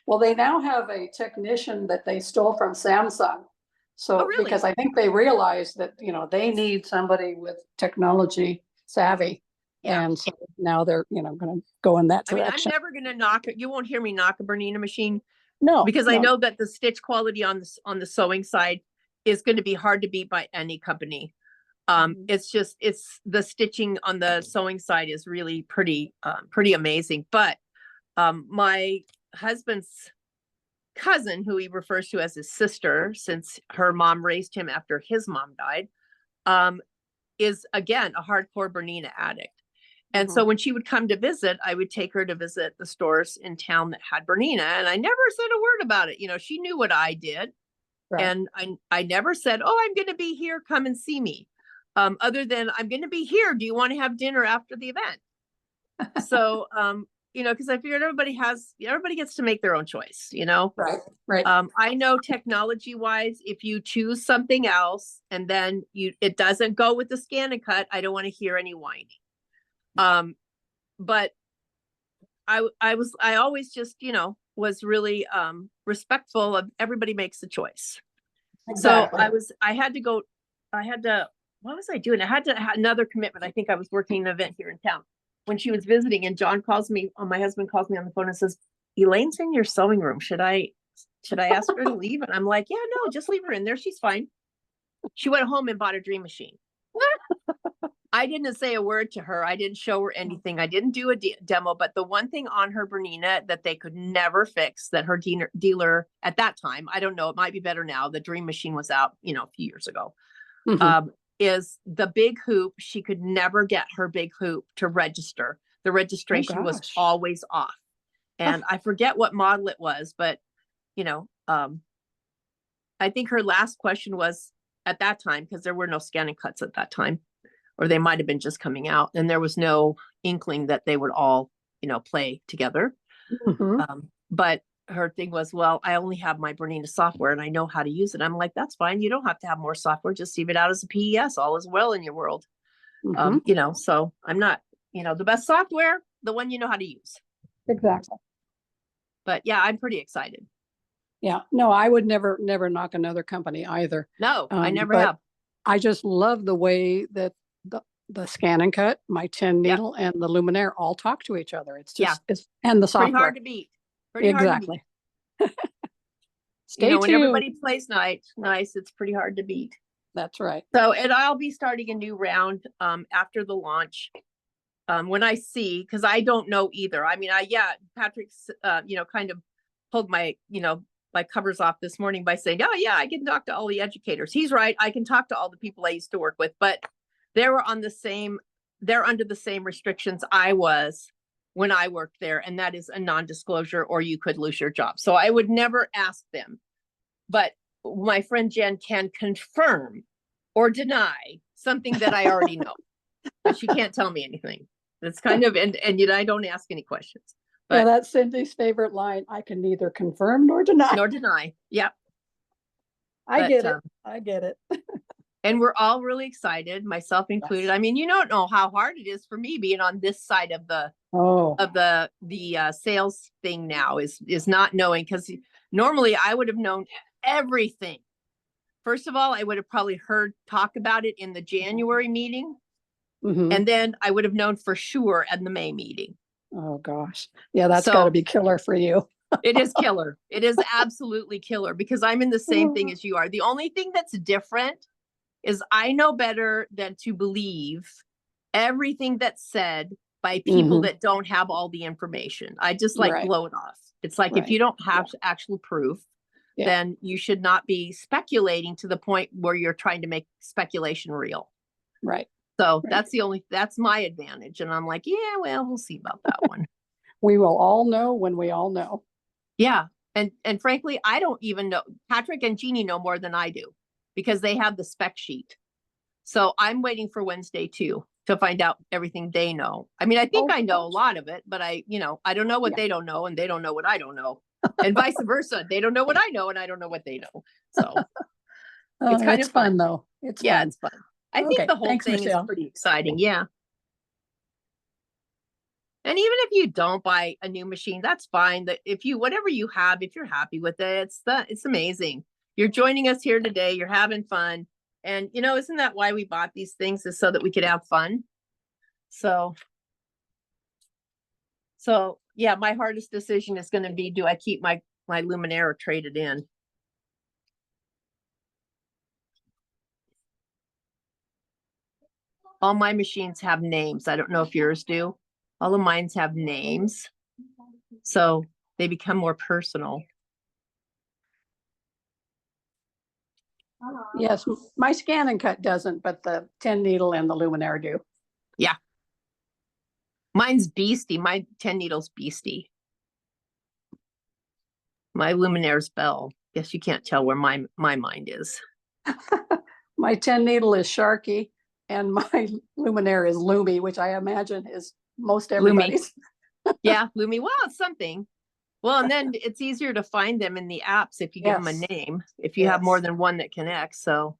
Well, they now have a technician that they stole from Samsung. So, really? Because I think they realized that, they need somebody with technology savvy. Yeah. And so now they're, going to go in that direction. I'm never going to knock it. You won't hear me knock a Bernina machine. No. Because I know that the stitch quality on the sewing side is going to be hard to beat by any company. It's the stitching on the sewing side is really pretty amazing. But my husband's cousin, who he refers to as his sister, since her mom raised him after his mom died, is again a hardcore Bernina addict. And so when she would come to visit, I would take her to visit the stores in town that had Bernina, and I never said a word about it. You know, she knew what I did. Right. And I never said, oh, I'm going to be here, come and see me. Other than I'm going to be here. Do you want to have dinner after the event? So, you know, because I figured everybody gets to make their own choice, you know? Right, right. I know technology wise, if you choose something else and then it doesn't go with the scan and cut, I don't want to hear any whining. But I always just, you know, was really respectful of everybody makes a choice. Exactly. So what was I doing? I had to have another commitment. I think I was working an event here in town when she was visiting, and John calls me, my husband calls me on the phone and says, Elaine's in your sewing room. Should I ask her to leave? And I'm like, yeah, no, just leave her in there. She's fine. She went home and bought a dream machine. I didn't say a word to her. I didn't show her anything. I didn't do a demo, but the one thing on her Bernina that they could never fix, that her dealer at that time, I don't know, it might be better now. The dream machine was out, you know, a few years ago. Is the big hoop. She could never get her big hoop to register. The registration was always off. And I forget what model it was, but you know, I think her last question was at that time, because there were no scan and cuts at that time, or they might have been just coming out, and there was no inkling that they would all, you know, play together. But her thing was, well, I only have my Bernina software and I know how to use it. I'm like, that's fine. You don't have to have more software. Just leave it out as a PES. All is well in your world. You know, so I'm not, you know, the best software, the one you know how to use. Exactly. But yeah, I'm pretty excited. Yeah, no, I would never knock another company either. No, I never have. I just love the way that the scan and cut, my 10 needle and the Luminaire all talk to each other. It's just, and the software. Pretty hard to beat. Exactly. Stay you know, tuned. when everybody plays nice, it's pretty hard to beat. That's right. So, and I'll be starting a new round after the launch. When I see, because I don't know either. I mean, Patrick's, you know, kind of pulled my, you know, my covers off this morning by saying, oh yeah, I can talk to all the educators. He's right. I can talk to all the people I used to work with, but they're under the same restrictions I was when I worked there. And that is a non-disclosure, or you could lose your job. So I would never ask them, but my friend Jen can confirm or deny something that I already know. But she can't tell me anything. It's kind of, and yet I don't ask any questions. But yeah, that's Cindy's favorite line. I can neither confirm nor deny. Yep. I get it. And we're all really excited, myself included. Yes. I mean, you don't know how hard it is for me being on this side of the sales thing now is not knowing, because normally I would have known everything. First of all, I would have probably heard talk about it in the January meeting. And then I would have known for sure at the May meeting. Oh gosh. Yeah, that's got to be killer for you. It is killer. It is absolutely killer, because I'm in the same thing as you are. The only thing that's different is I know better than to believe everything that's said by people that don't have all the information. I just blow it off. It's like, if you don't have actual proof, then you should not be speculating to the point where you're trying to make speculation real. Right. So that's my advantage. And I'm like, yeah, well, we'll see about that one. We will all know when we all know. Yeah. And frankly, I don't even know. Patrick and Jeannie know more than I do, because they have the spec sheet. So I'm waiting for Wednesday too, to find out everything they know. I mean, I think I know a lot of it, but I don't know what they don't know, and they don't know what I don't know, and vice versa. They don't know what I know, and I don't know what they know. So it's kind of fun though. It's fun. It's fun. I think the whole thing is pretty exciting. Yeah. And even if you don't buy a new machine, that's fine. That whatever you have, if you're happy with it, it's amazing. You're joining us here today. You're having fun. And isn't that why we bought these things, is so that we could have fun? So yeah, my hardest decision is going to be, do I keep my Luminaire or trade it in? All my machines have names. I don't know if yours do. All of mine have names, so they become more personal. Yes, my scan and cut doesn't, but the 10 needle and the Luminaire do. Yeah. Mine's Beastie. My 10 needles Beastie. My Luminaire's Bell. Guess you can't tell where my mind is. My 10 needle is Sharky and my Luminaire is Lumi, which I imagine is most everybody's. Yeah, Lumi. Well, it's something. Well, and then it's easier to find them in the apps if you give them a Yes. name, if you have more Yes. than one that connects. So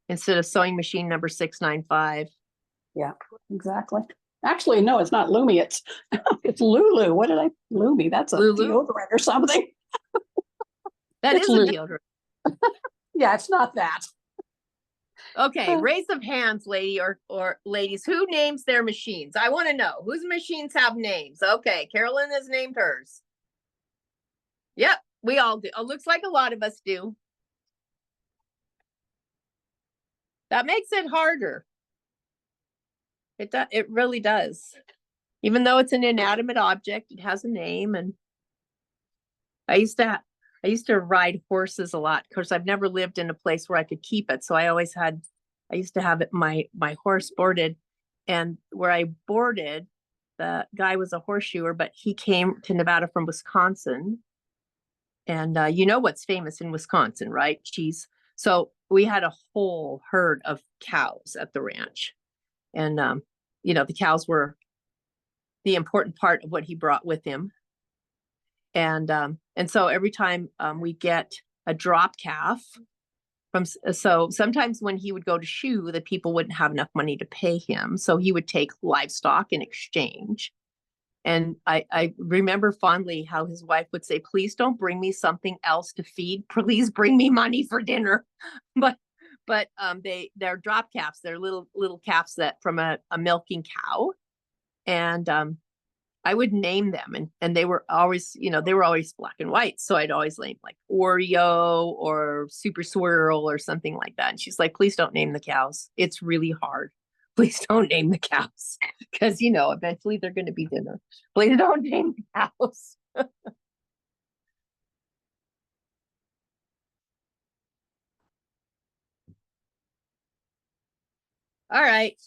instead of sewing machine number 695. Yeah, exactly. Actually, no, it's not Lumi. It's it's Lulu. What did I Lumi? That's a Lulu? deodorant or something. That It's is a Lulu. deodorant. Yeah, it's not that. Okay, raise of hands, lady or ladies. Who names their machines? I want to know whose machines have names. Okay, Carolyn has named hers. Yep, we all do. It looks like a lot of us do. That makes it harder. It really does. Even though it's an inanimate object, it has a name. And I used to ride horses a lot. Of course, I've never lived in a place where I could keep it. So I used to have it, my horse boarded, and where I boarded, the guy was a horseshoer, but he came to Nevada from Wisconsin. And you know what's famous in Wisconsin, right? Cheese. So we had a whole herd of cows at the ranch. And, the cows were the important part of what he brought with him. And so every time we get a drop calf so sometimes when he would go to shoe, the people wouldn't have enough money to pay him. So he would take livestock in exchange. And I remember fondly how his wife would say, please don't bring me something else to feed. Please bring me money for dinner. But they're drop calves. They're little calves that from a milking cow. And I would name them and they were always, black and white. So I'd always name like Oreo or Super Swirl or something like that. And she's like, please don't name the cows. It's really hard. Please don't name the cows because, eventually they're going to be dinner. Please don't name the cows. All right.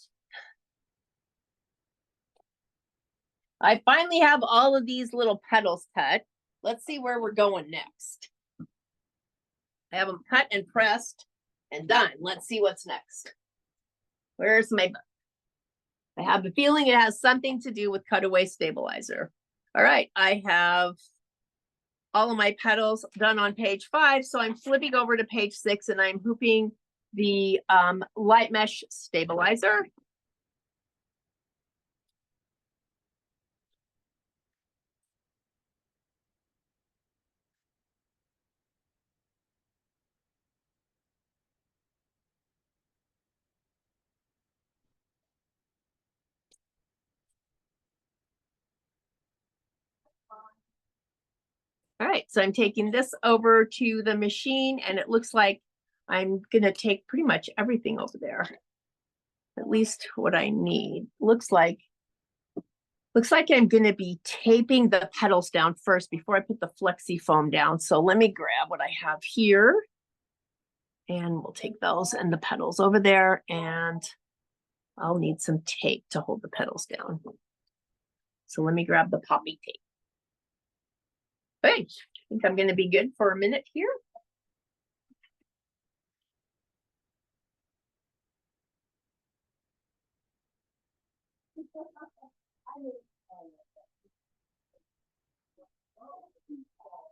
I finally have all of these little petals cut. Let's see where we're going next. I have them cut and pressed and done. Let's see what's next. Where's my book? I have a feeling it has something to do with cutaway stabilizer. All right, I have all of my petals done on page 5. So I'm flipping over to page 6 and I'm hooping the light mesh stabilizer. All right, so I'm taking this over to the machine and it looks like I'm gonna take pretty much everything over there. At least what I need. Looks like I'm gonna be taping the petals down first before I put the flexi foam down. So let me grab what I have here. And we'll take those and the petals over there and I'll need some tape to hold the petals down. So let me grab the poppy tape. Okay, I think I'm gonna be good for a minute here.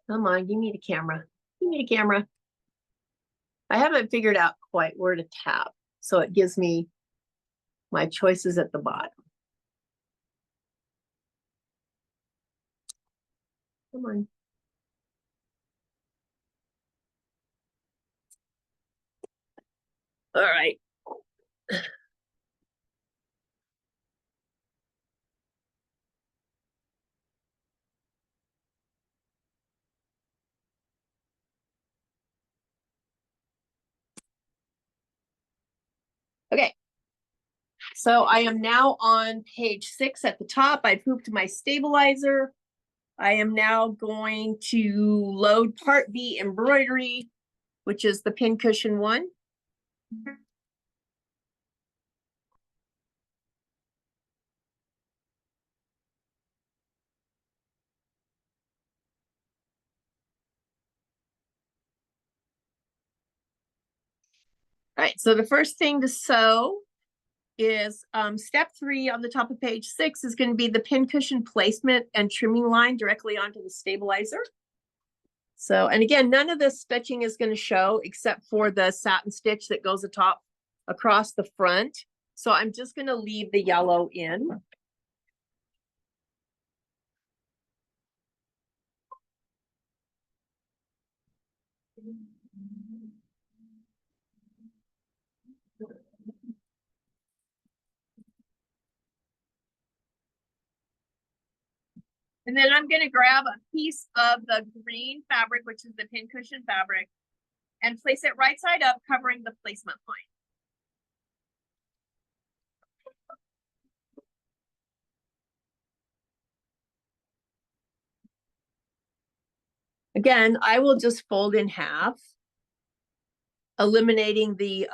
Come on, give me the camera. Give me the camera. I haven't figured out quite where to tap, so it gives me my choices at the bottom. Come on. All right. Okay. So I am now on page 6 at the top. I've hooped my stabilizer. I am now going to load part B embroidery, which is the pincushion one. All right, so the first thing to sew is step 3 on the top of page 6 is going to be the pincushion placement and trimming line directly onto the stabilizer. So, and again, none of this stitching is going to show except for the satin stitch that goes atop across the front. So I'm just going to leave the yellow in. And then I'm going to grab a piece of the green fabric, which is the pincushion fabric, and place it right side up, covering the placement line. Again, I will just fold in half, eliminating the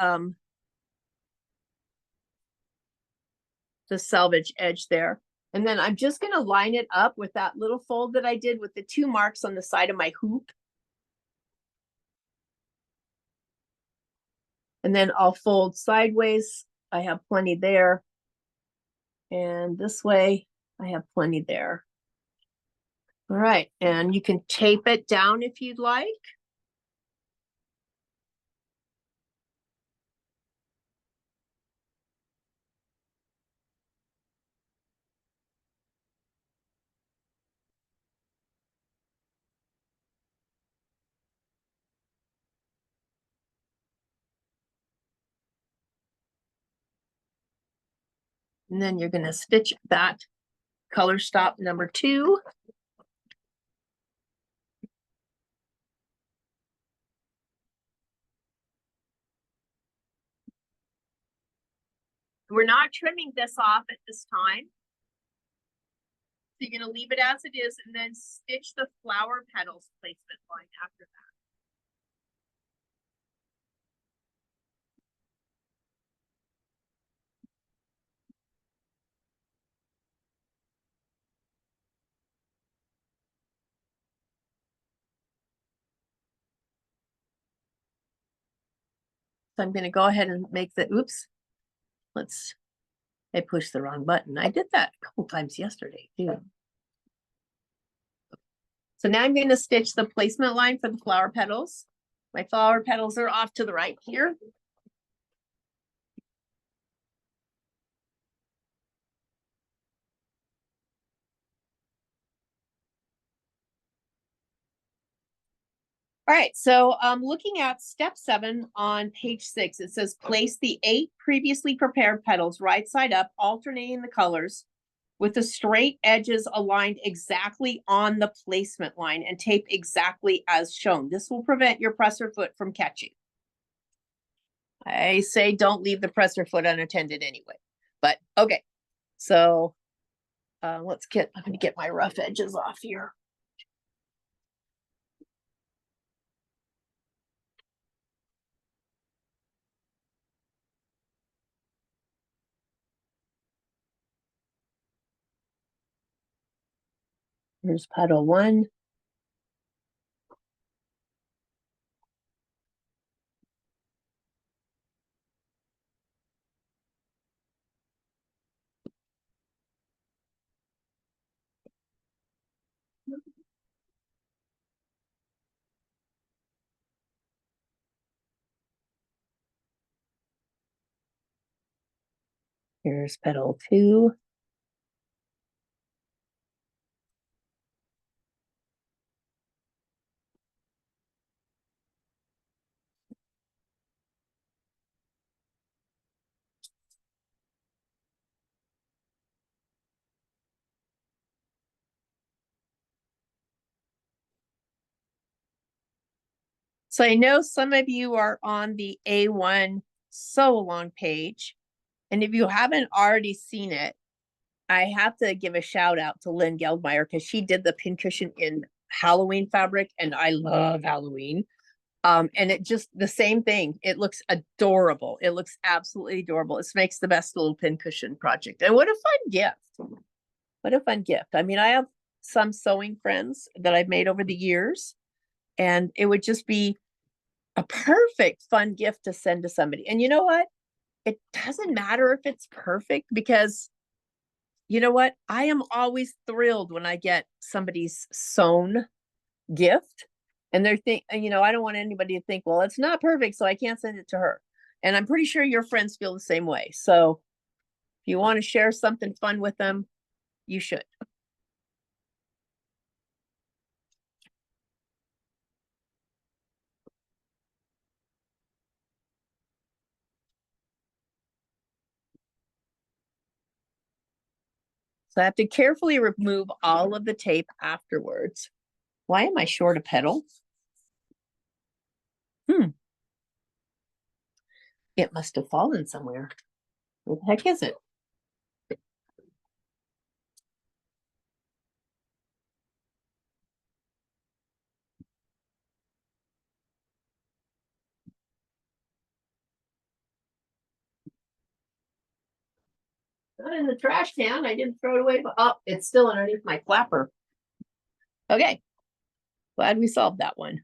selvage edge there. And then I'm just going to line it up with that little fold that I did with the 2 marks on the side of my hoop. And then I'll fold sideways. I have plenty there. And this way, I have plenty there. All right, and you can tape it down if you'd like. And then you're going to stitch that color stop number 2. We're not trimming this off at this time. So you're going to leave it as it is and then stitch the flower petals placement line after that. So I'm going to go ahead and make the, oops, I pushed the wrong button. I did that a couple times yesterday too. So now I'm going to stitch the placement line for the flower petals. My flower petals are off to the right here. All right, so looking at step 7 on page 6, it says place the 8 previously prepared petals right side up, alternating the colors with the straight edges aligned exactly on the placement line and tape exactly as shown. This will prevent your presser foot from catching. I say don't leave the presser foot unattended anyway, but okay. So I'm going to get my rough edges off here. Here's petal 1. Here's petal 2. So I know some of you are on the A1 sew along page. And if you haven't already seen it, I have to give a shout out to Lynn Geldmeyer because she did the pincushion in Halloween fabric, and I love Halloween. And it just the same thing. It looks adorable. It looks absolutely adorable. It makes the best little pincushion project. And what a fun gift. What a fun gift. I mean, I have some sewing friends that I've made over the years, and it would just be a perfect fun gift to send to somebody. And you know what? It doesn't matter if it's perfect because you know what? I am always thrilled when I get somebody's sewn gift and they're I don't want anybody to think, well, it's not perfect, so I can't send it to her. And I'm pretty sure your friends feel the same way. So if you want to share something fun with them, you should. So I have to carefully remove all of the tape afterwards. Why am I short a petal? It must have fallen somewhere. Where the heck is it? Not in the trash can. I didn't throw it away, but oh, it's still underneath my flapper. Okay. Glad we solved that one.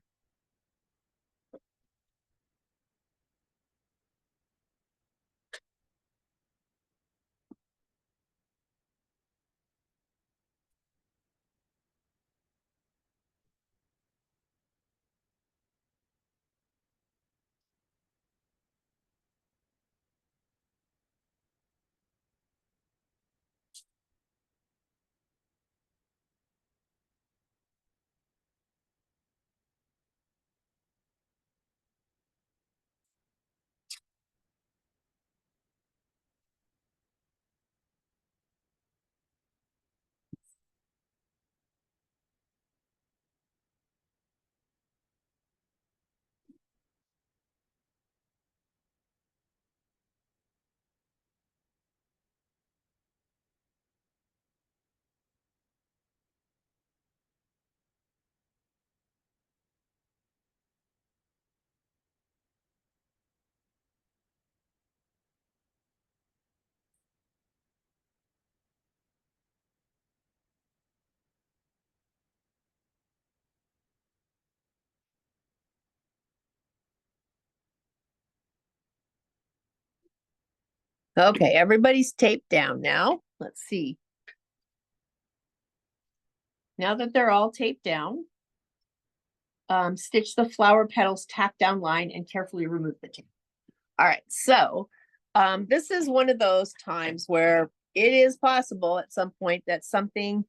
Okay, everybody's taped down now. Let's see. Now that they're all taped down, stitch the flower petals, tack down line, and carefully remove the tape. All right, so this is one of those times where it is possible at some point that something.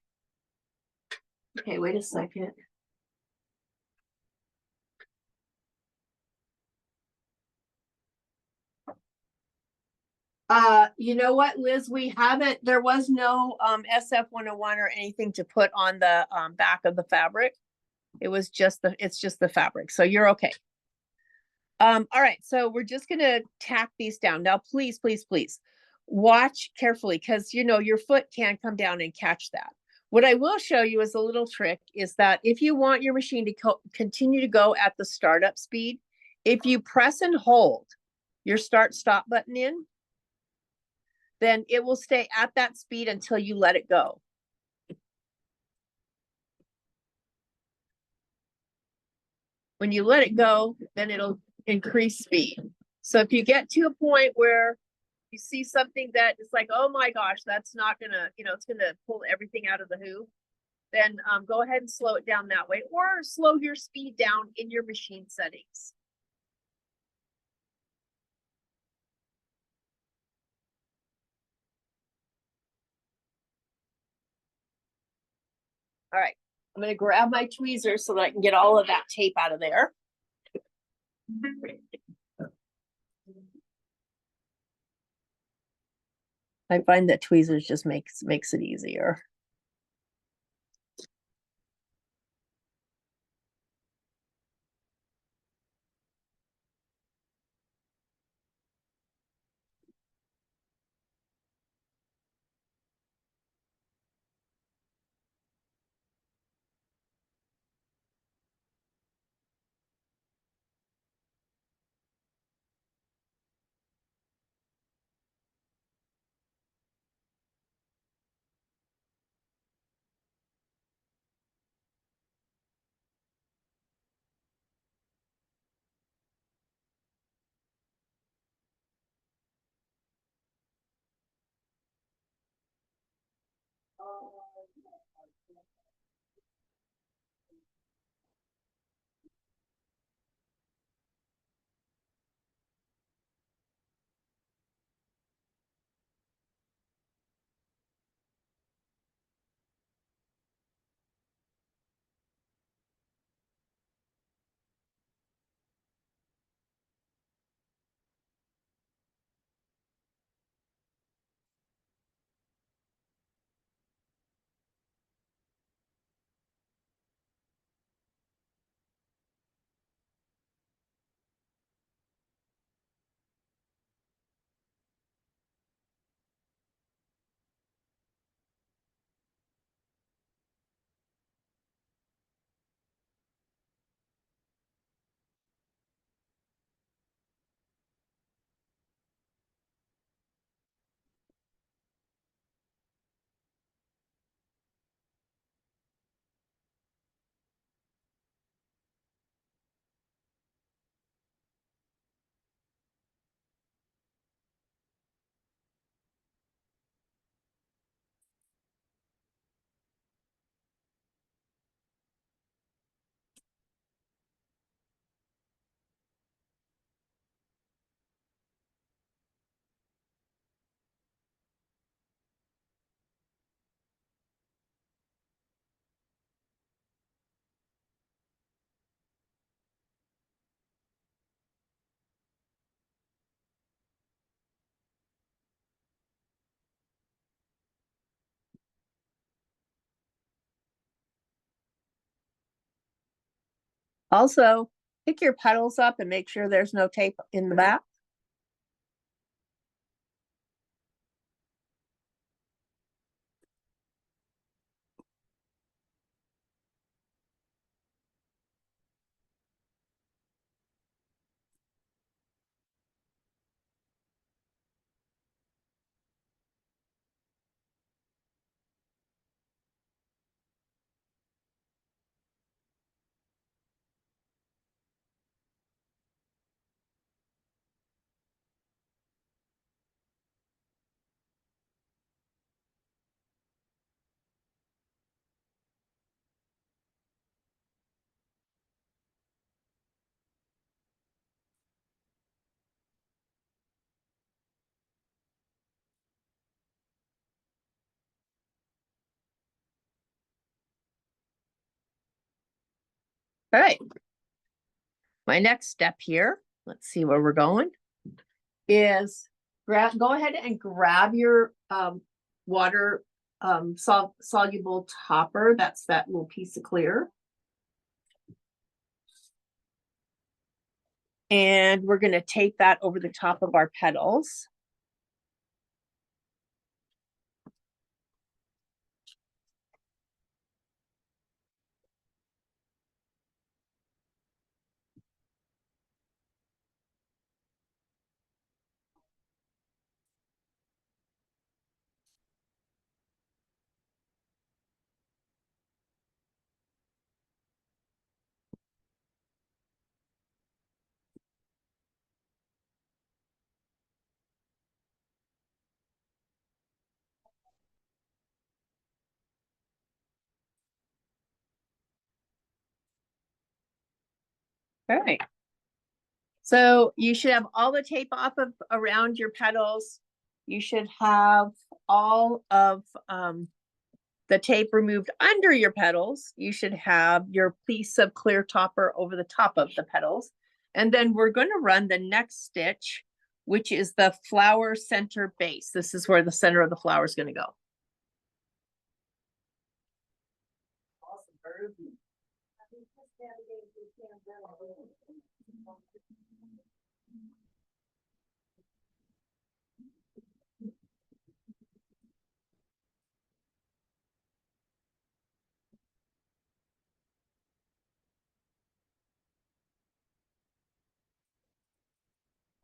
Okay, wait a second. You know what, Liz, we haven't, there was no SF 101 or anything to put on the back of the fabric. It's just the fabric. So you're okay. All right, so we're just gonna tack these down. Now, please, please, please watch carefully because your foot can come down and catch that. What I will show you as a little trick is that if you want your machine to continue to go at the startup speed, if you press and hold your start stop button in, then it will stay at that speed until you let it go. When you let it go, then it'll increase speed. So if you get to a point where you see something that is like, oh my gosh, that's not gonna, it's gonna pull everything out of the hoop, then go ahead and slow it down that way, or slow your speed down in your machine settings. All right, I'm gonna grab my tweezers so that I can get all of that tape out of there. I find that tweezers just makes it easier. Also, pick your petals up and make sure there's no tape in the back. All right. My next step here, let's see where we're going, is go ahead and grab your water soluble topper. That's that little piece of clear. And we're going to tape that over the top of our petals. All right. So you should have all the tape off of around your petals. You should have all of the tape removed under your petals. You should have your piece of clear topper over the top of the petals. And then we're going to run the next stitch, which is the flower center base. This is where the center of the flower is going to go. Awesome, very good.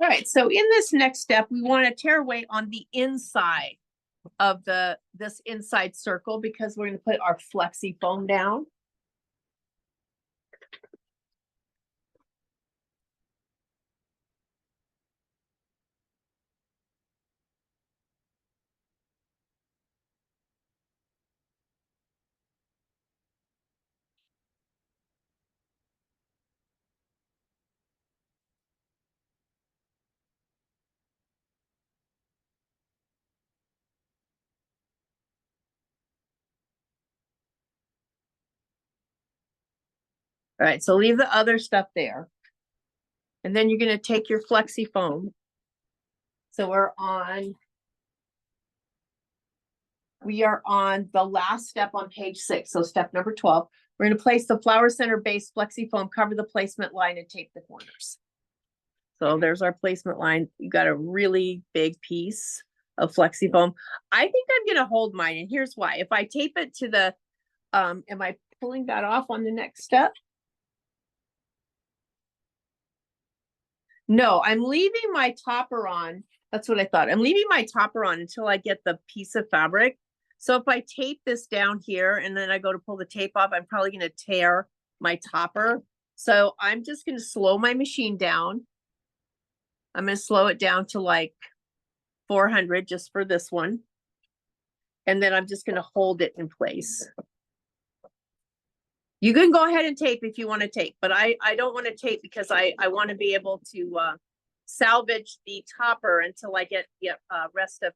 All right, so in this next step, we want to tear away on the inside of this inside circle because we're going to put our flexi foam down. All right, so leave the other stuff there. And then you're gonna take your flexi foam. So we are on the last step on page 6, so step number 12. We're gonna place the flower center base flexi foam, cover the placement line and tape the corners. So there's our placement line. You got a really big piece of flexi foam. I think I'm gonna hold mine, and here's why. If I tape it to the, am I pulling that off on the next step? No, I'm leaving my topper on. That's what I thought. I'm leaving my topper on until I get the piece of fabric. So if I tape this down here and then I go to pull the tape off, I'm probably gonna tear my topper. So I'm just gonna slow my machine down. I'm gonna slow it down to like 400 just for this one. And then I'm just gonna hold it in place. You can go ahead and tape if you want to tape, but I don't want to tape because I want to be able to salvage the topper until I get the rest of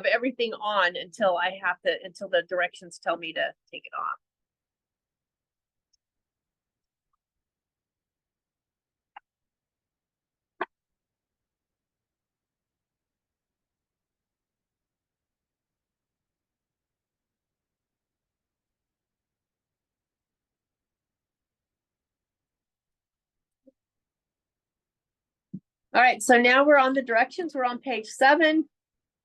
everything on until the directions tell me to take it off. All right, so now we're on the directions. We're on page 7.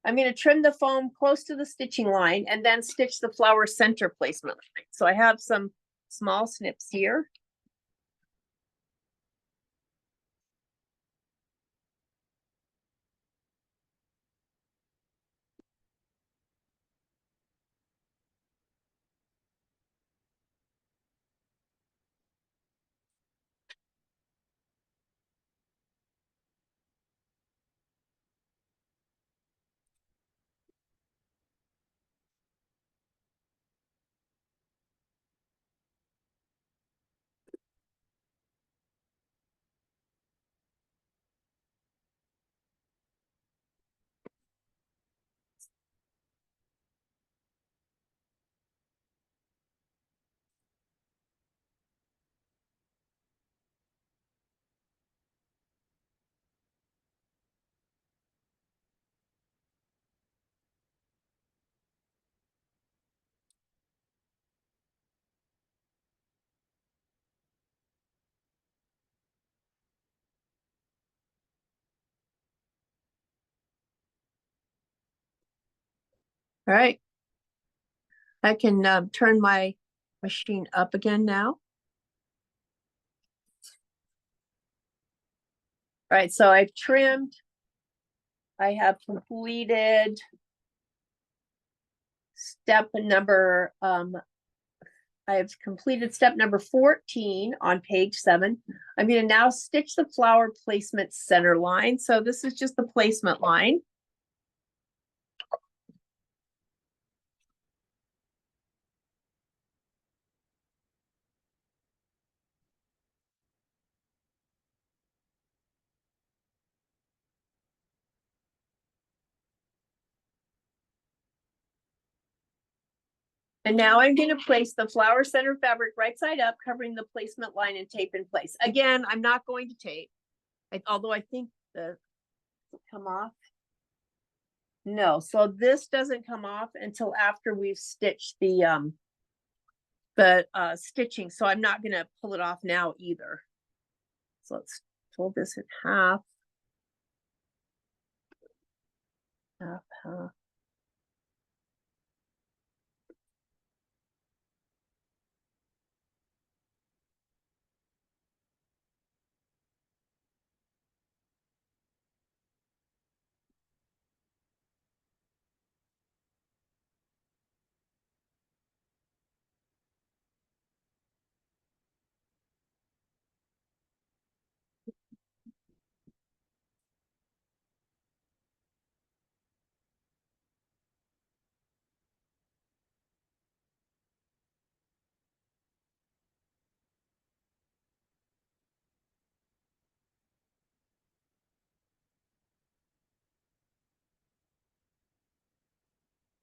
I'm going to trim the foam close to the stitching line and then stitch the flower center placement line. So I have some small snips here. All right. I can turn my machine up again now. All right, so I've trimmed. I have completed step number, I have completed step number 14 on page 7. I'm going to now stitch the flower placement center line. So this is just the placement line. And now I'm going to place the flower center fabric right side up, covering the placement line and tape in place. Again, I'm not going to tape, although I think the come off. No, so this doesn't come off until after we've stitched the stitching. So I'm not going to pull it off now either. So let's fold this in half. Half, half.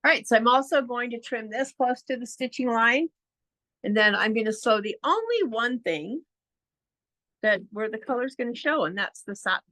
All right, so I'm also going to trim this close to the stitching line. And then I'm gonna sew the only one thing that where the color's gonna show, and that's the satin.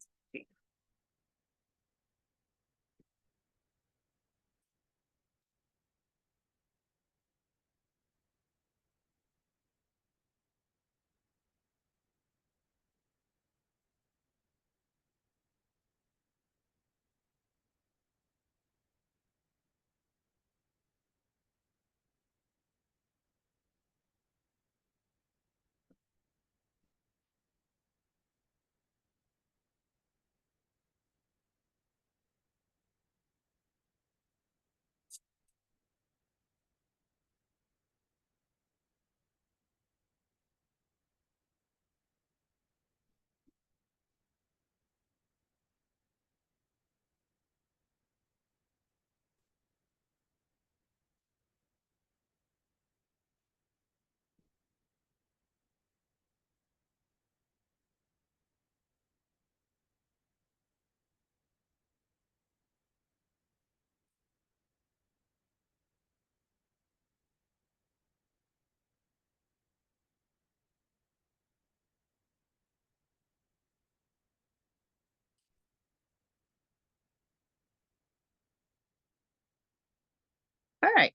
All right.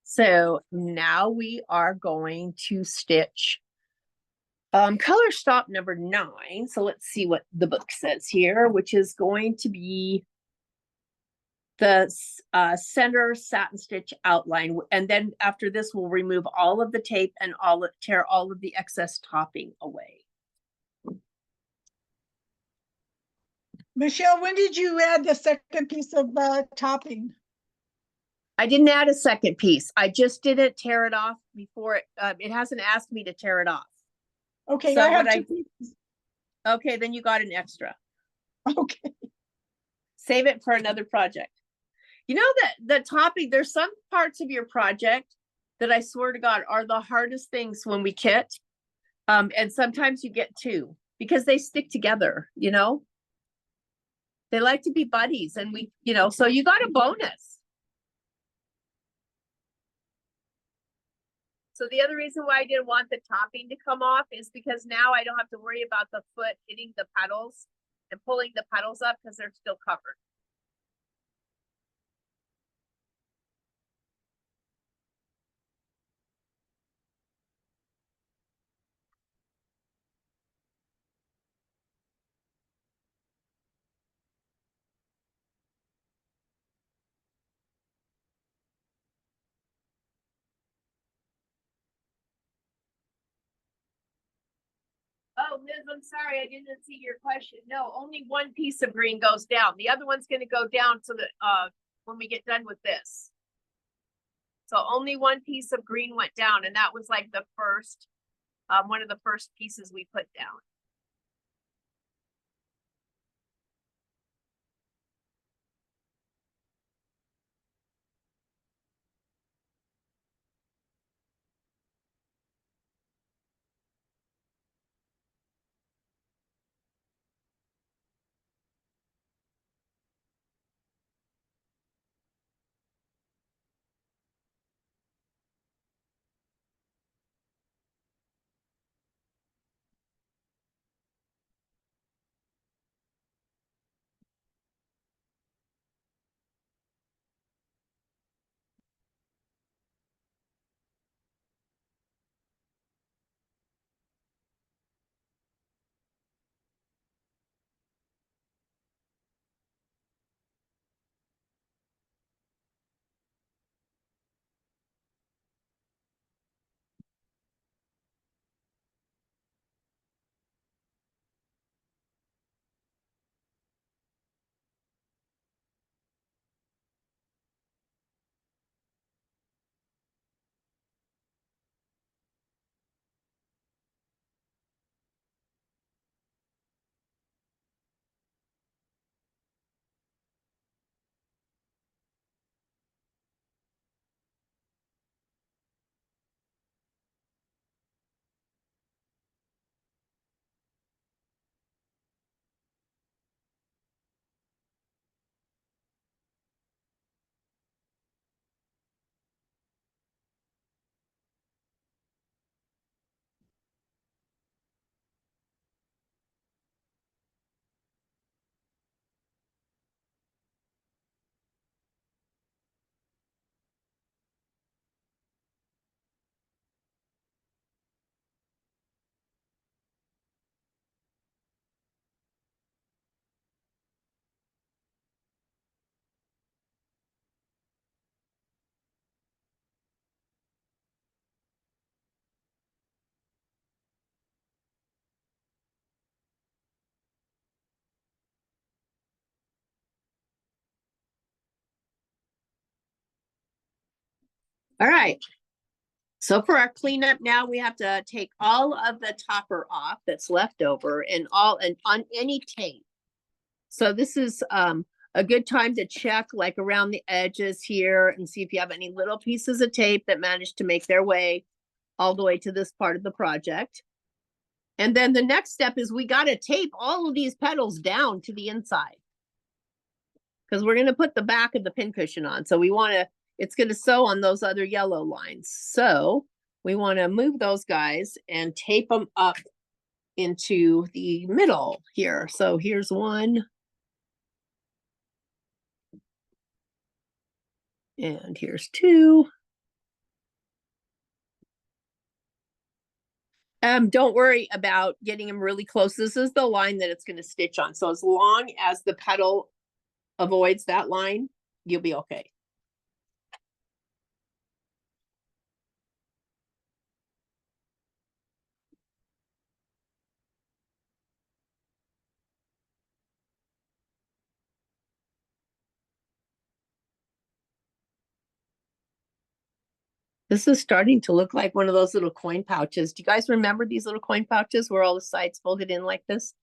So now we are going to stitch color stop number 9. So let's see what the book says here, which is going to be the center satin stitch outline. And then after this, we'll remove all of the tape and tear all of the excess topping away. Michelle, when did you add the second piece of topping? I didn't add a second piece. I just didn't tear it off before it hasn't asked me to tear it off. Okay, So I have what two pieces. Okay, then you got an extra. Okay. Save it for another project. You know that the topping, there's some parts of your project that I swear to God are the hardest things when we kit. And sometimes you get two because they stick together, you know? They like to be buddies and so you got a bonus. So the other reason why I didn't want the topping to come off is because now I don't have to worry about the foot hitting the petals and pulling the petals up because they're still covered. Oh, Liz, I'm sorry, I didn't see your question. No, only one piece of green goes down. The other one's gonna go down so that when we get done with this. So only one piece of green went down, and that was like the first, one of the first pieces we put down. All right. So for our cleanup now, we have to take all of the topper off that's left over and on any tape. So this is a good time to check like around the edges here and see if you have any little pieces of tape that managed to make their way all the way to this part of the project. And then the next step is we got to tape all of these petals down to the inside, because we're going to put the back of the pincushion on. So we want to, it's going to sew on those other yellow lines. So we want to move those guys and tape them up into the middle here. So here's one. And here's two. Don't worry about getting them really close. This is the line that it's going to stitch on. So as long as the petal avoids that line, you'll be okay. This is starting to look like one of those little coin pouches. Do you guys remember these little coin pouches where all the sides folded in like this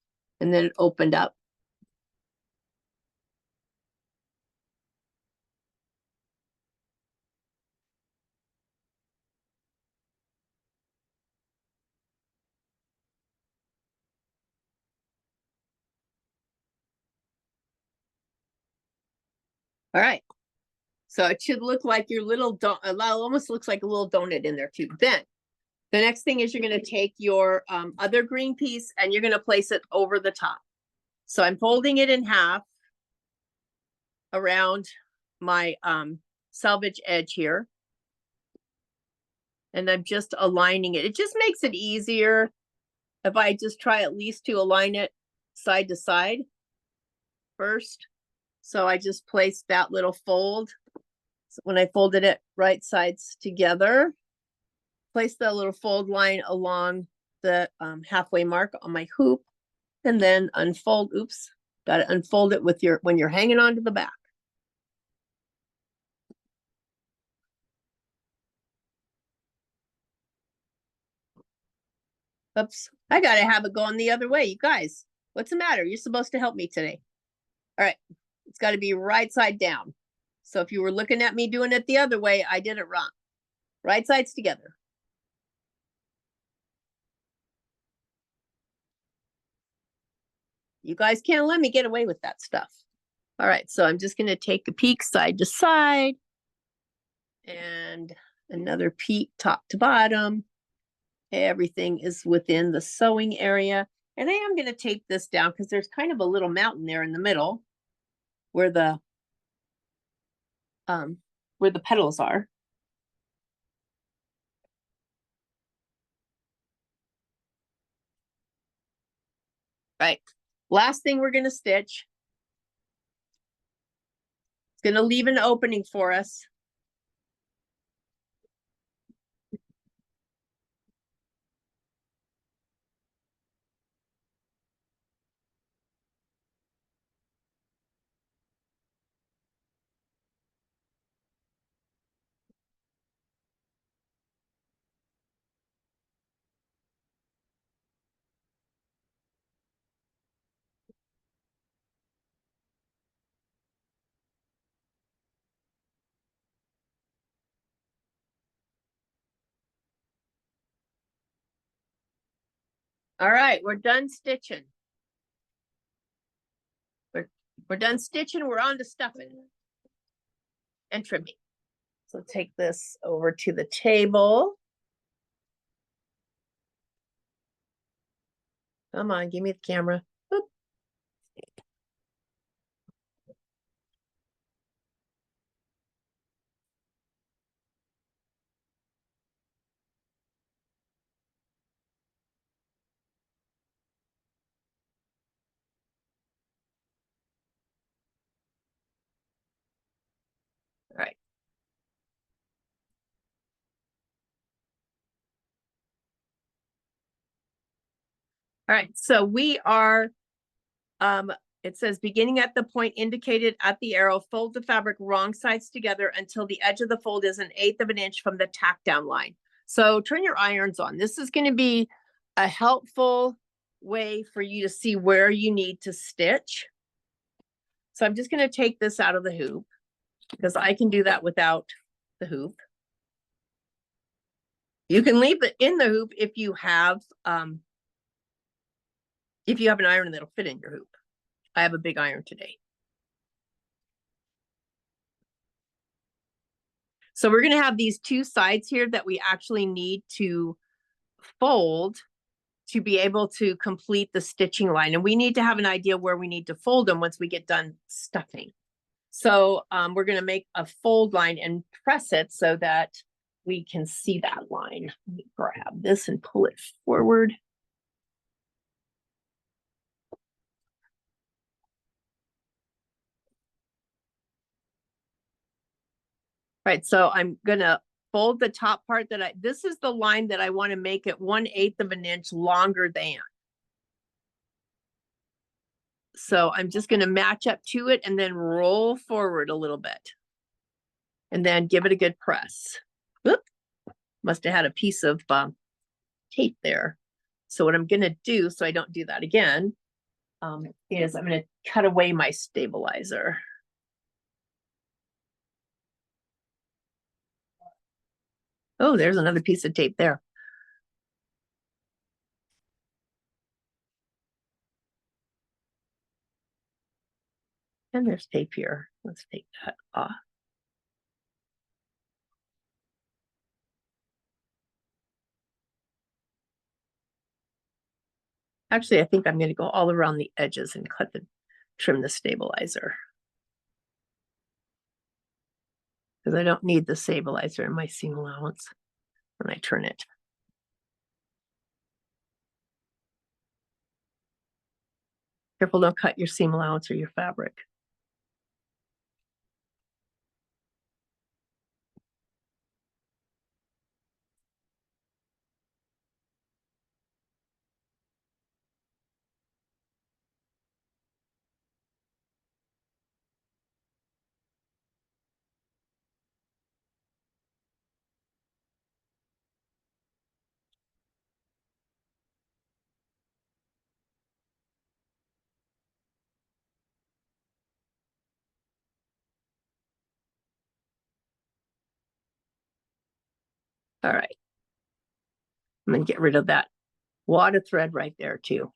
and then it opened up? All right. So it should look like your little donut, almost looks like a little donut in there too. Then the next thing is you're going to take your other green piece and you're going to place it over the top. So I'm folding it in half around my selvage edge here. And I'm just aligning it. It just makes it easier if I just try at least to align it side to side first. So I just placed that little fold. So when I folded it right sides together, place the little fold line along the halfway mark on my hoop, and then unfold. Oops, got to unfold it with your when you're hanging on to the back. Oops, I got to have it going the other way. You guys, what's the matter? You're supposed to help me today. All right, it's got to be right side down. So if you were looking at me doing it the other way, I did it wrong. Right sides together. You guys can't let me get away with that stuff. All right, so I'm just going to take a peek side to side and another peek top to bottom. Everything is within the sewing area. And I am going to tape this down because there's kind of a little mountain there in the middle where the petals are. Right. Last thing we're going to stitch. It's going to leave an opening for us. All right, we're done stitching. We're done stitching. We're on to stuffing and trimming. So take this over to the table. Come on, give me the camera. Boop. All right. All right, so we are It says beginning at the point indicated at the arrow, fold the fabric wrong sides together until the edge of the fold is 1/8 of an inch from the tack down line. So turn your irons on. This is going to be a helpful way for you to see where you need to stitch. So I'm just going to take this out of the hoop because I can do that without the hoop. You can leave it in the hoop if you have an iron that'll fit in your hoop. I have a big iron today. So we're going to have these two sides here that we actually need to fold to be able to complete the stitching line. And we need to have an idea where we need to fold them once we get done stuffing. So we're going to make a fold line and press it so that we can see that line. Let me grab this and pull it forward. Right, so I'm gonna fold the top part this is the line that I want to make it 1/8 of an inch longer than. So I'm just gonna match up to it and then roll forward a little bit. And then give it a good press. Whoop, must have had a piece of tape there. So what I'm gonna do, so I don't do that again, is I'm gonna cut away my stabilizer. Oh, there's another piece of tape there. And there's tape here. Let's take that off. Actually, I think I'm going to go all around the edges and trim the stabilizer. Because I don't need the stabilizer in my seam allowance when I turn it. Careful, don't cut your seam allowance or your fabric. All right. I'm going to get rid of that wad of thread right there too.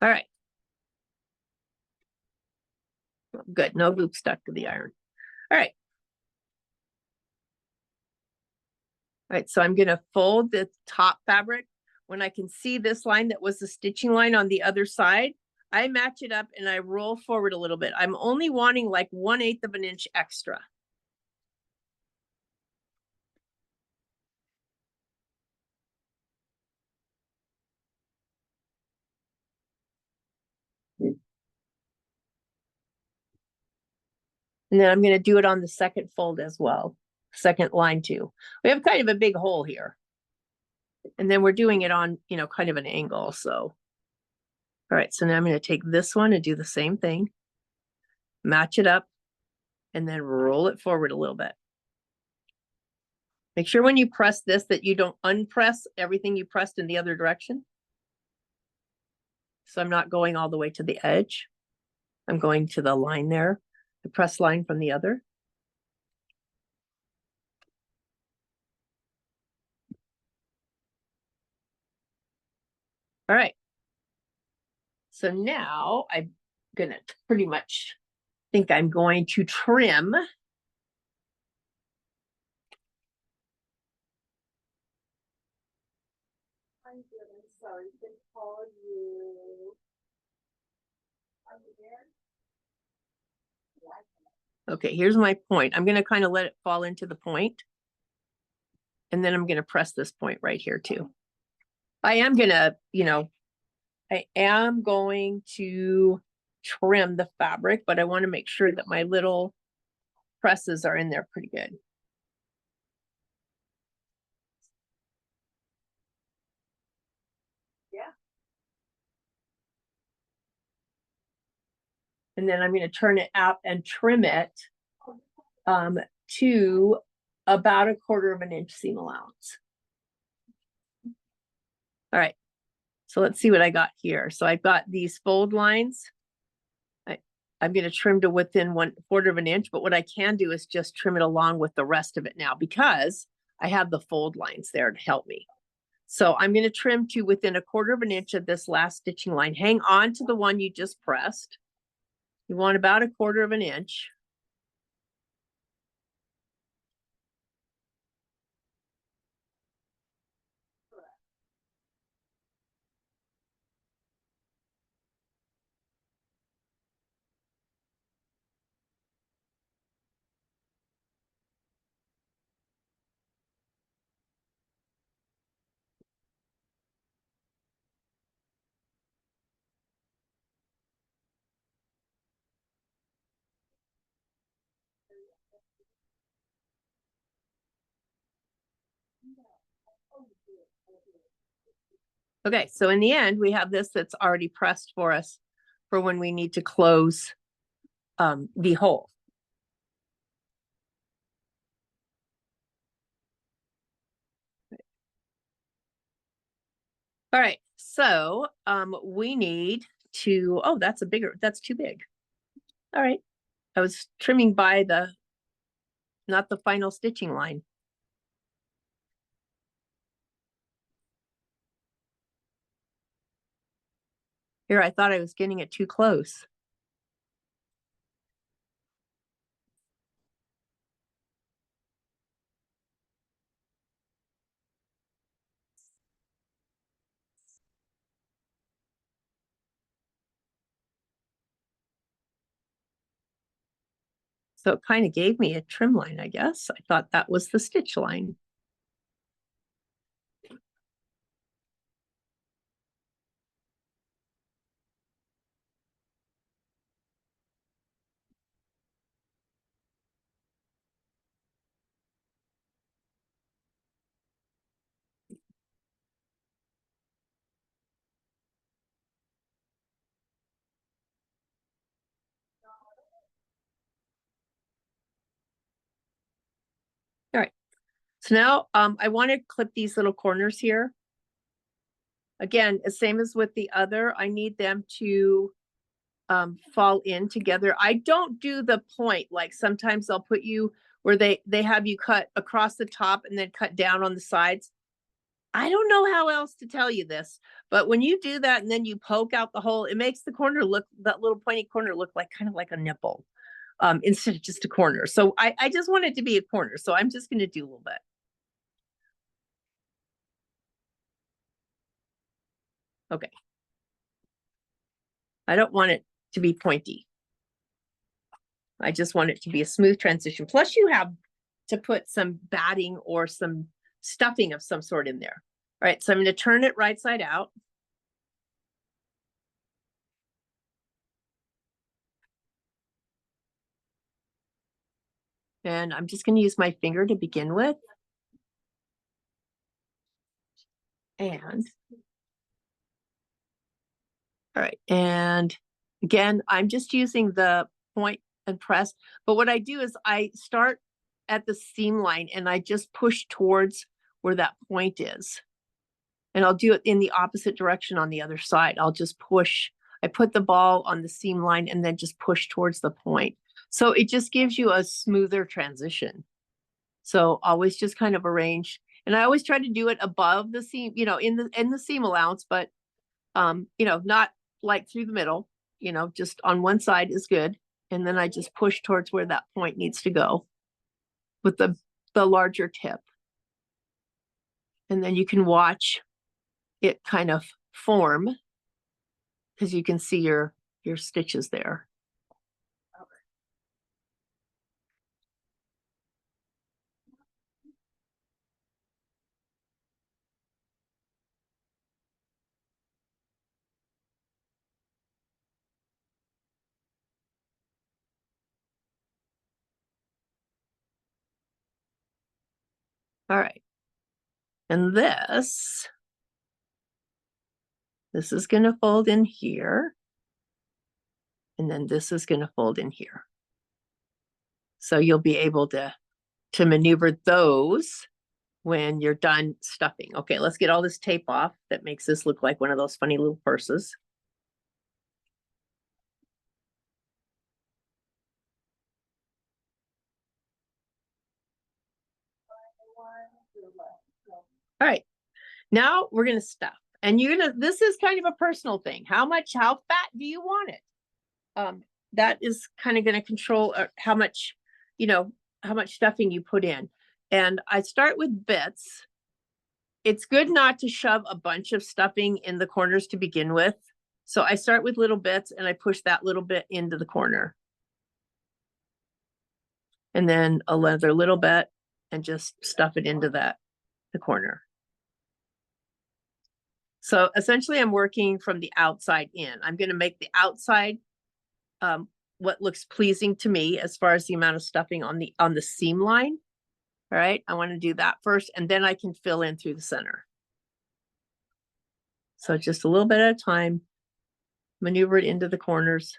All right. Good. No loop stuck to the iron. All right. All right. So I'm going to fold the top fabric. When I can see this line that was the stitching line on the other side, I match it up and I roll forward a little bit. I'm only wanting like 1/8 of an inch extra. And then I'm going to do it on the second fold as well. Second line too. We have kind of a big hole here. And then we're doing it on, kind of an angle. So, all right. So now I'm going to take this one and do the same thing. Match it up and then roll it forward a little bit. Make sure when you press this that you don't unpress everything you pressed in the other direction. So I'm not going all the way to the edge. I'm going to the line there, the press line from the other. All right. So now I'm gonna pretty much think I'm going to trim. I'm good, I'm sorry, they call you. Are you there? Okay, here's my point. I'm gonna kind of let it fall into the point. And then I'm gonna press this point right here too. I am gonna, I am going to trim the fabric, but I want to make sure that my little presses are in there pretty good. Yeah. And then I'm going to turn it out and trim it to about 1/4 of an inch seam allowance. All right, so let's see what I got here. So I've got these fold lines. I'm going to trim to within 1/4 of an inch, but what I can do is just trim it along with the rest of it now because I have the fold lines there to help me. So I'm going to trim to within 1/4 of an inch of this last stitching line. Hang on to the one you just pressed. You want about 1/4 of an inch. Okay, so in the end, we have this that's already pressed for us for when we need to close the hole. All right, so we need to, oh, that's too big. All right, I was trimming by not the final stitching line. Here, I thought I was getting it too close. So it kind of gave me a trim line, I guess. I thought that was the stitch line. All right, so now I want to clip these little corners here. Again, the same as with the other, I need them to fall in together. I don't do the point, like sometimes they'll put you where they have you cut across the top and then cut down on the sides. I don't know how else to tell you this, but when you do that and then you poke out the hole, it makes the corner look, that little pointy corner look like kind of like a nipple instead of just a corner. So I just want it to be a corner. So I'm just going to do a little bit. Okay. I don't want it to be pointy. I just want it to be a smooth transition. Plus you have to put some batting or some stuffing of some sort in there. All right, so I'm going to turn it right side out. And I'm just going to use my finger to begin with. And all right, and again, I'm just using the point and press, but what I do is I start at the seam line and I just push towards where that point is. And I'll do it in the opposite direction on the other side. I'll just push, I put the ball on the seam line and then just push towards the point. So it just gives you a smoother transition. So always just kind of arrange, and I always try to do it above the seam, you know, in the seam allowance, but you know, not like through the middle, you know, just on one side is good. And then I just push towards where that point needs to go with the larger tip. And then you can watch it kind of form because you can see your stitches there. All right. And this is going to fold in here. And then this is going to fold in here. So you'll be able to maneuver those when you're done stuffing. Okay, let's get all this tape off that makes this look like one of those funny little purses. All right, now we're gonna stuff. And this is kind of a personal thing. How fat do you want it? That is kind of gonna control how much stuffing you put in. And I start with bits. It's good not to shove a bunch of stuffing in the corners to begin with. So I start with little bits and I push that little bit into the corner. And then another little bit and just stuff it into the corner. So essentially I'm working from the outside in. I'm going to make the outside what looks pleasing to me as far as the amount of stuffing on the seam line. All right, I want to do that first, and then I can fill in through the center. So just a little bit at a time, maneuver it into the corners.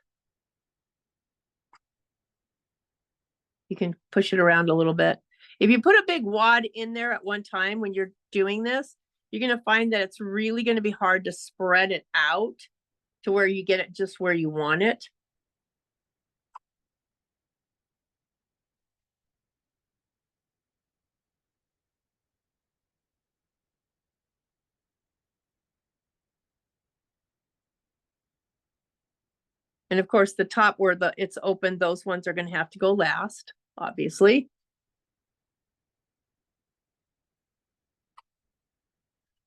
You can push it around a little bit. If you put a big wad in there at one time when you're doing this, you're going to find that it's really going to be hard to spread it out to where you get it just where you want it. And of course, the top where it's open, those ones are going to have to go last, obviously.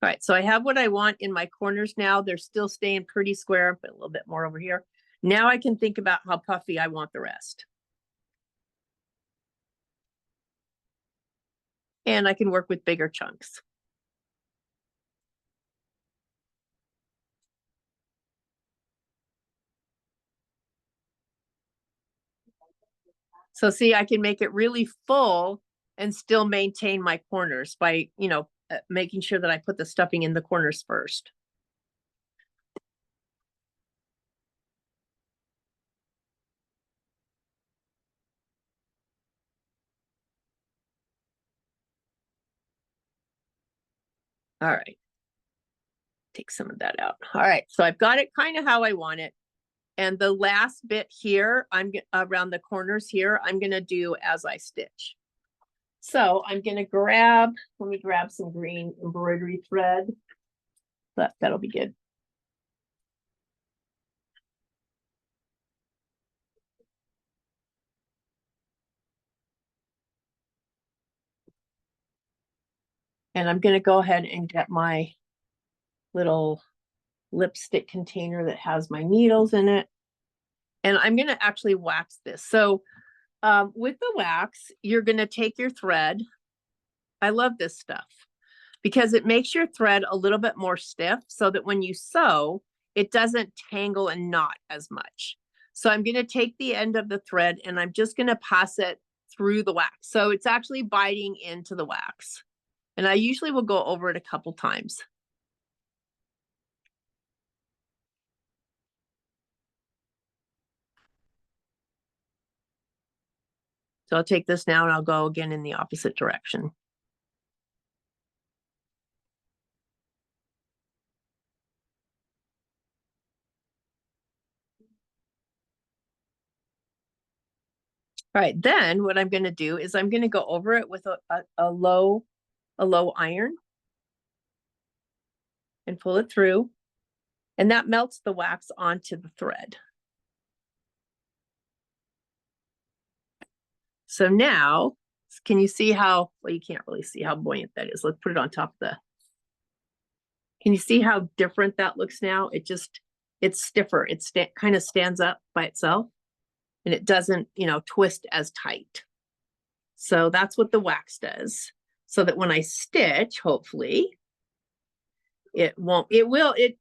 All right, so I have what I want in my corners now. They're still staying pretty square, but a little bit more over here. Now I can think about how puffy I want the rest. And I can work with bigger chunks. So see, I can make it really full and still maintain my corners by, making sure that I put the stuffing in the corners first. All right. Take some of that out. All right, so I've got it kind of how I want it. And the last bit here, around the corners here, I'm going to do as I stitch. So I'm going to let me grab some green embroidery thread. That'll be good. And I'm going to go ahead and get my little lipstick container that has my needles in it. And I'm going to actually wax this. So with the wax, you're going to take your thread. I love this stuff because it makes your thread a little bit more stiff so that when you sew, it doesn't tangle and knot as much. So I'm going to take the end of the thread and I'm just going to pass it through the wax. So it's actually biting into the wax. And I usually will go over it a couple times. So I'll take this now and I'll go again in the opposite direction. All right, then what I'm going to do is I'm going to go over it with a low iron and pull it through. And that melts the wax onto the thread. So now, can you see how, well, you can't really see how buoyant that is. Let's put it on top of can you see how different that looks now? It's stiffer. It kind of stands up by itself and it doesn't, twist as tight. So that's what the wax does. So that when I stitch, hopefully, embroidery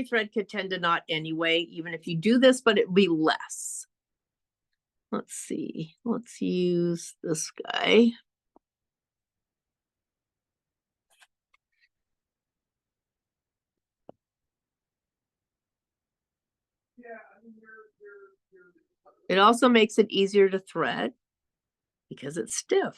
thread could tend to knot anyway, even if you do this, but it'll be less. Let's see. Let's use this guy. Yeah, I mean, you're. It also makes it easier to thread because it's stiff.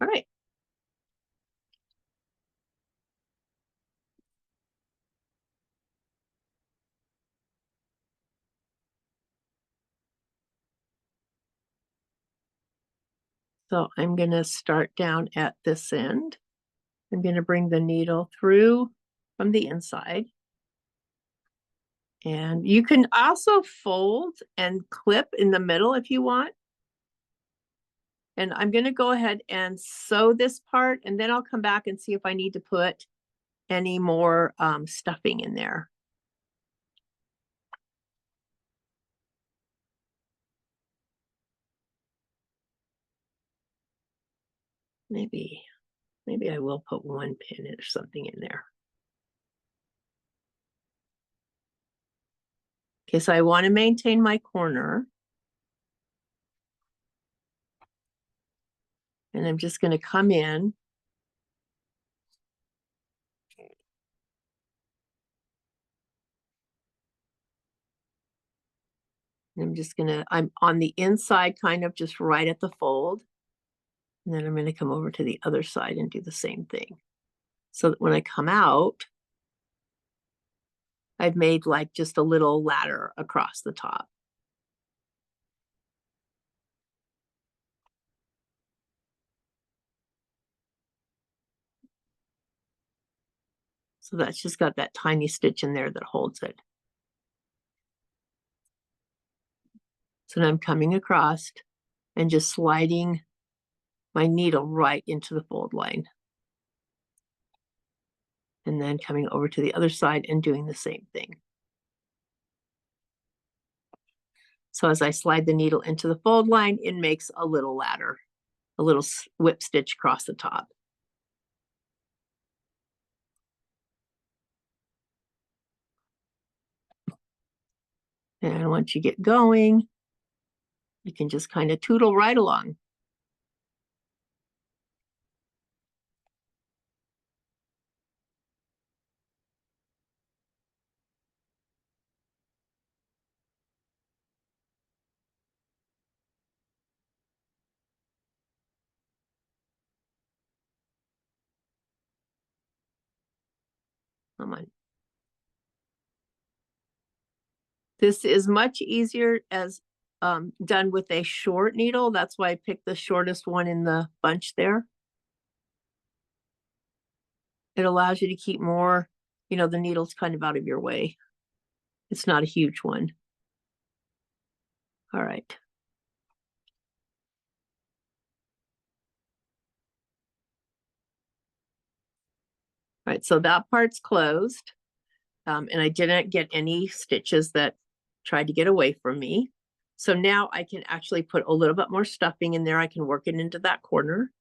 All right. So I'm going to start down at this end. I'm going to bring the needle through from the inside. And you can also fold and clip in the middle if you want. And I'm going to go ahead and sew this part, and then I'll come back and see if I need to put any more stuffing in there. Maybe I will put one pin or something in there. Okay, so I want to maintain my corner. And I'm just going to come in. I'm on the inside, kind of just right at the fold. And then I'm going to come over to the other side and do the same thing. So that when I come out, I've made like just a little ladder across the top. So that's just got that tiny stitch in there that holds it. So now I'm coming across and just sliding my needle right into the fold line. And then coming over to the other side and doing the same thing. So as I slide the needle into the fold line, it makes a little ladder, a little whip stitch across the top. And once you get going, you can just kind of tootle right along. Come on. This is much easier as done with a short needle. That's why I picked the shortest one in the bunch there. It allows you to keep more, the needle's kind of out of your way. It's not a huge one. All right. All right, so that part's closed. And I didn't get any stitches that tried to get away from me. So now I can actually put a little bit more stuffing in there. I can work it into that corner.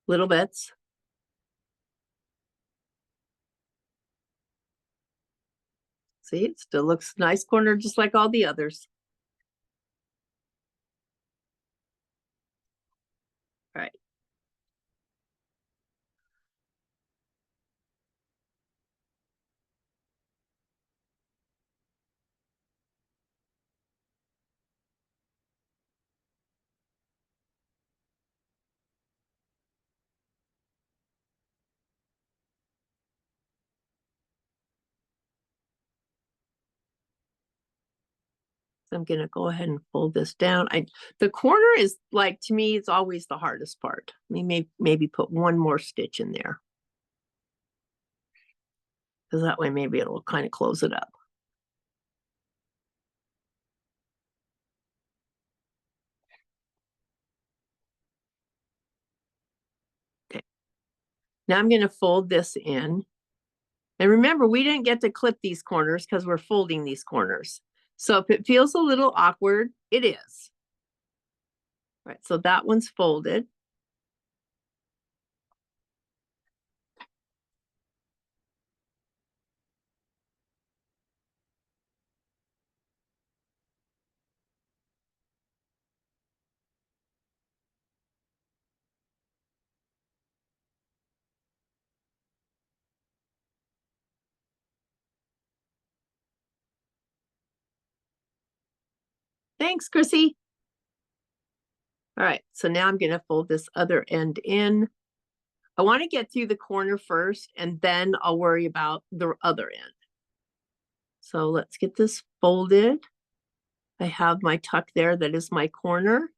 Little bits. See, it still looks nice corner, just like all the others. All right. So I'm gonna go ahead and fold this down. The corner is like, to me, it's always the hardest part. We may maybe put one more stitch in there. Because that way maybe it'll kind of close it up. Now I'm going to fold this in. And remember, we didn't get to clip these corners because we're folding these corners. So if it feels a little awkward, it is. All right, so that one's folded. Thanks, Chrissy. All right, so now I'm going to fold this other end in. I want to get through the corner first, and then I'll worry about the other end. So let's get this folded. I have my tuck there. That is my corner.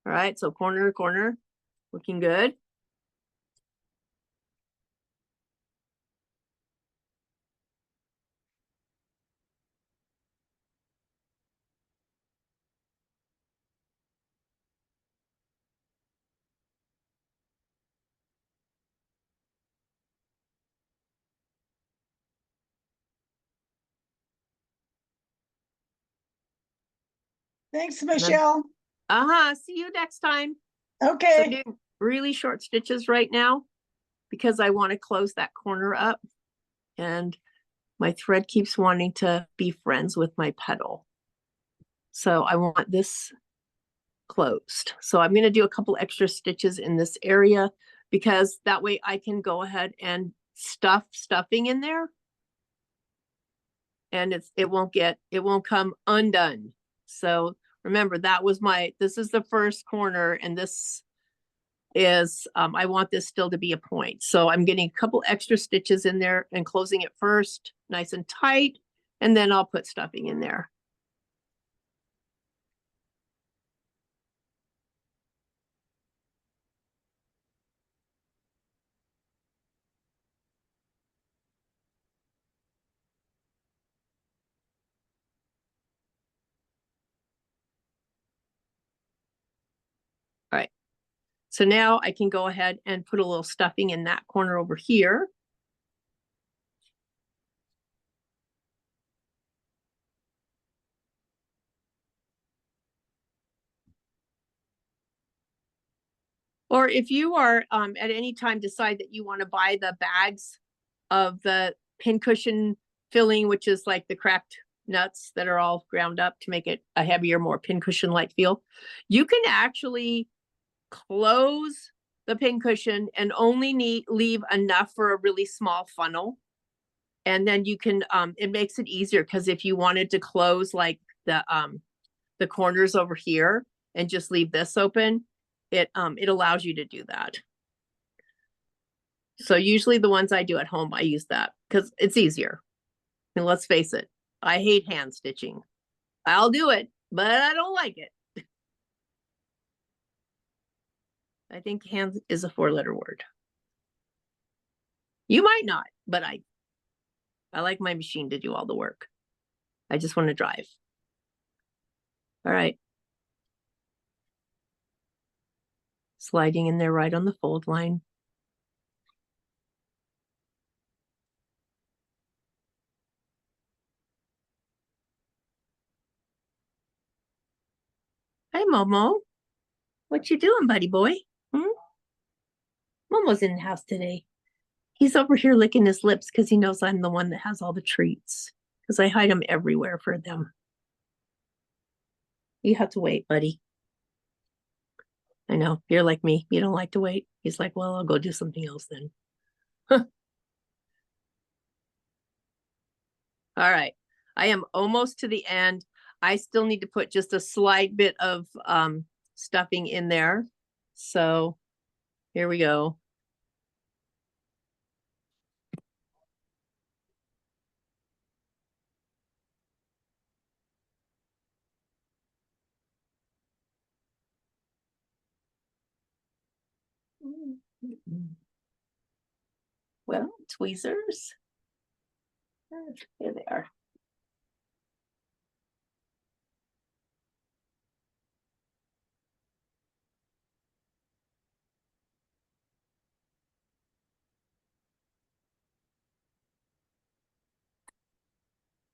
All right, so corner to corner, looking good. Thanks, Michelle. See you next time. So I'm Okay, doing really short stitches right now because I want to close that corner up, and my thread keeps wanting to be friends with my petal. So I want this closed. So I'm going to do a couple extra stitches in this area because that way I can go ahead and stuffing in there. And it won't come undone. So remember, this is the first corner, and this is, I want this still to be a point. So I'm getting a couple extra stitches in there and closing it first, nice and tight, and then I'll put stuffing in there. All right. So now I can go ahead and put a little stuffing in that corner over here. Or if you are at any time decide that you want to buy the bags of the pincushion filling, which is like the cracked nuts that are all ground up to make it a heavier, more pincushion-like feel, you can actually close the pincushion and only leave enough for a really small funnel. And then you can, it makes it easier because if you wanted to close like the corners over here and just leave this open, it allows you to do that. So usually the ones I do at home, I use that because it's easier. And let's face it, I hate hand stitching. I'll do it, but I don't like it. I think hand is a 4-letter word. You might not, but I like my machine to do all the work. I just want to drive. All right. Sliding in there right on the fold line. Hi, Momo. What you doing, buddy boy? Momo's in the house today. He's over here licking his lips because he knows I'm the one that has all the treats. Because I hide them everywhere for them. You have to wait, buddy. I know, you're like me. You don't like to wait. He's like, well, I'll go do something else then. All right. I am almost to the end. I still need to put just a slight bit of stuffing in there. So here we go. Well, tweezers. There they are.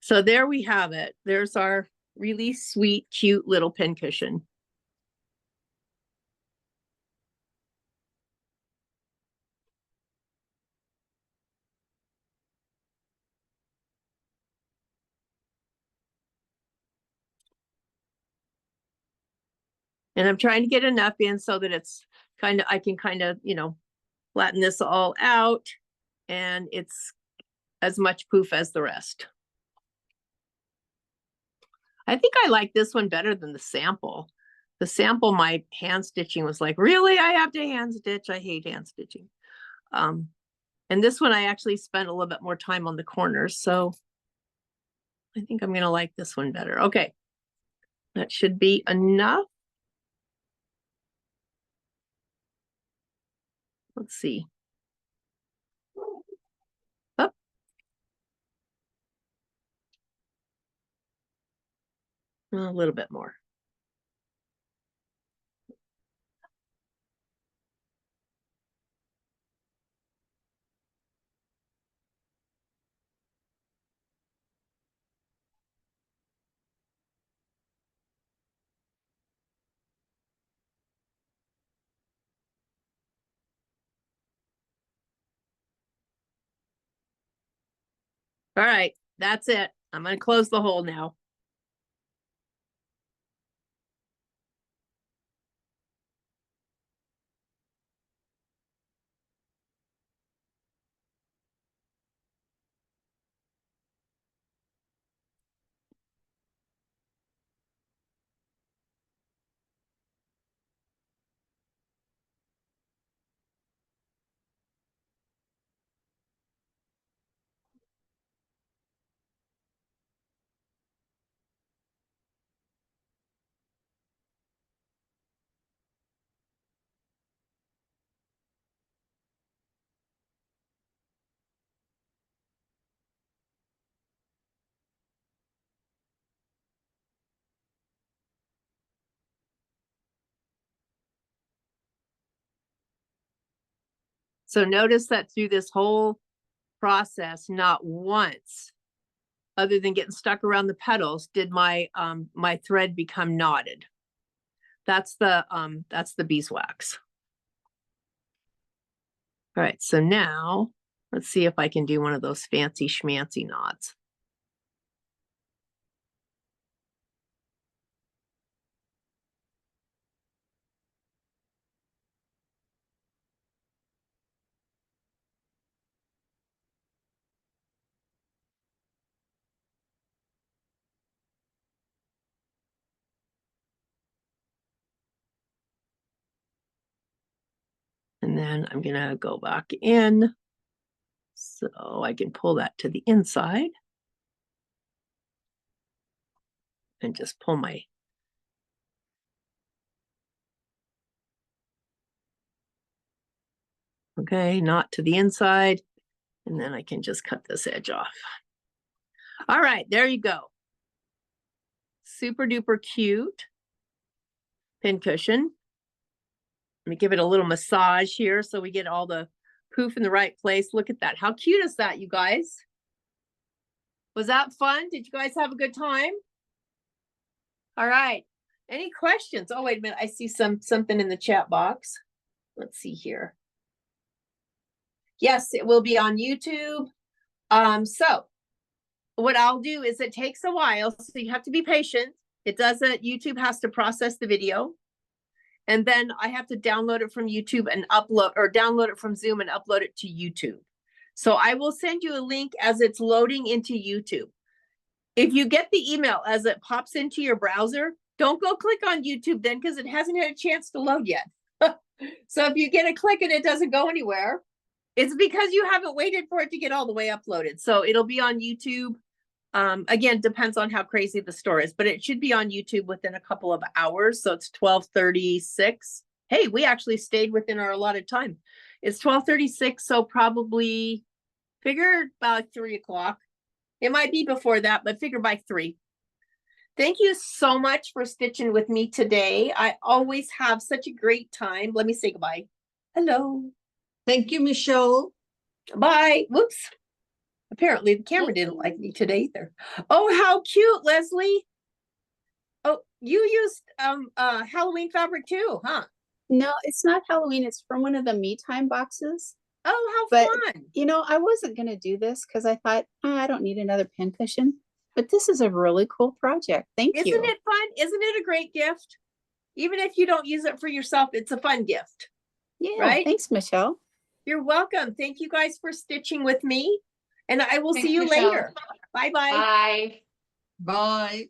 So there we have it. There's our really sweet, cute little pincushion. And I'm trying to get enough in so that it's kind of, I can kind of, you know, flatten this all out and it's as much poof as the rest. I think I like this one better than the sample. The sample, my hand stitching was like, really? I have to hand stitch. I hate hand stitching. And this one, I actually spent a little bit more time on the corners. So I think I'm going to like this one better. Okay. That should be enough. Let's see. Oh. A little bit more. All right, that's it. I'm going to close the hole now. So notice that through this whole process, not once, other than getting stuck around the petals, did my my thread become knotted. That's the beeswax. All right, so now let's see if I can do one of those fancy schmancy knots. And then I'm gonna go back in so I can pull that to the inside. And just pull my okay, knot to the inside. And then I can just cut this edge off. All right, there you go. Super duper cute pincushion. Let me give it a little massage here so we get all the poof in the right place. Look at that. How cute is that, you guys? Was that fun? Did you guys have a good time? All right. Any questions? Oh, wait a minute. I see something in the chat box. Let's see here. Yes, it will be on YouTube. So what I'll do is it takes a while, so you have to be patient. It doesn't, YouTube has to process the video. And then I have to download it from YouTube and upload, or download it from Zoom and upload it to YouTube. So I will send you a link as it's loading into YouTube. If you get the email as it pops into your browser, don't go click on YouTube then, because it hasn't had a chance to load yet. So if you get a click and it doesn't go anywhere, it's because you haven't waited for it to get all the way uploaded. So it'll be on YouTube. Again, depends on how crazy the store is, but it should be on YouTube within a couple of hours. So it's 12:36. Hey, we actually stayed within our allotted time. It's 12:36, so probably figure about 3 o'clock. It might be before that, but figure by 3. Thank you so much for stitching with me today. I always have such a great time. Let me say goodbye. Hello. Thank you, Michelle. Bye. Whoops. Apparently the camera didn't like me today either. Oh, how cute, Leslie. Oh, you used Halloween fabric too, huh? No, it's not Halloween. It's from one of the Me Time boxes. Oh, how But fun. you know, I wasn't gonna do this because I thought, I don't need another pincushion. But this is a really cool project. Thank Isn't you. it fun? Isn't it a great gift? Even if you don't use it for yourself, it's a fun gift. Yeah, right? thanks, Michelle. You're welcome. Thank you guys for stitching with me. And I will Thanks, see you Michelle. later. Bye-bye. Bye. Bye.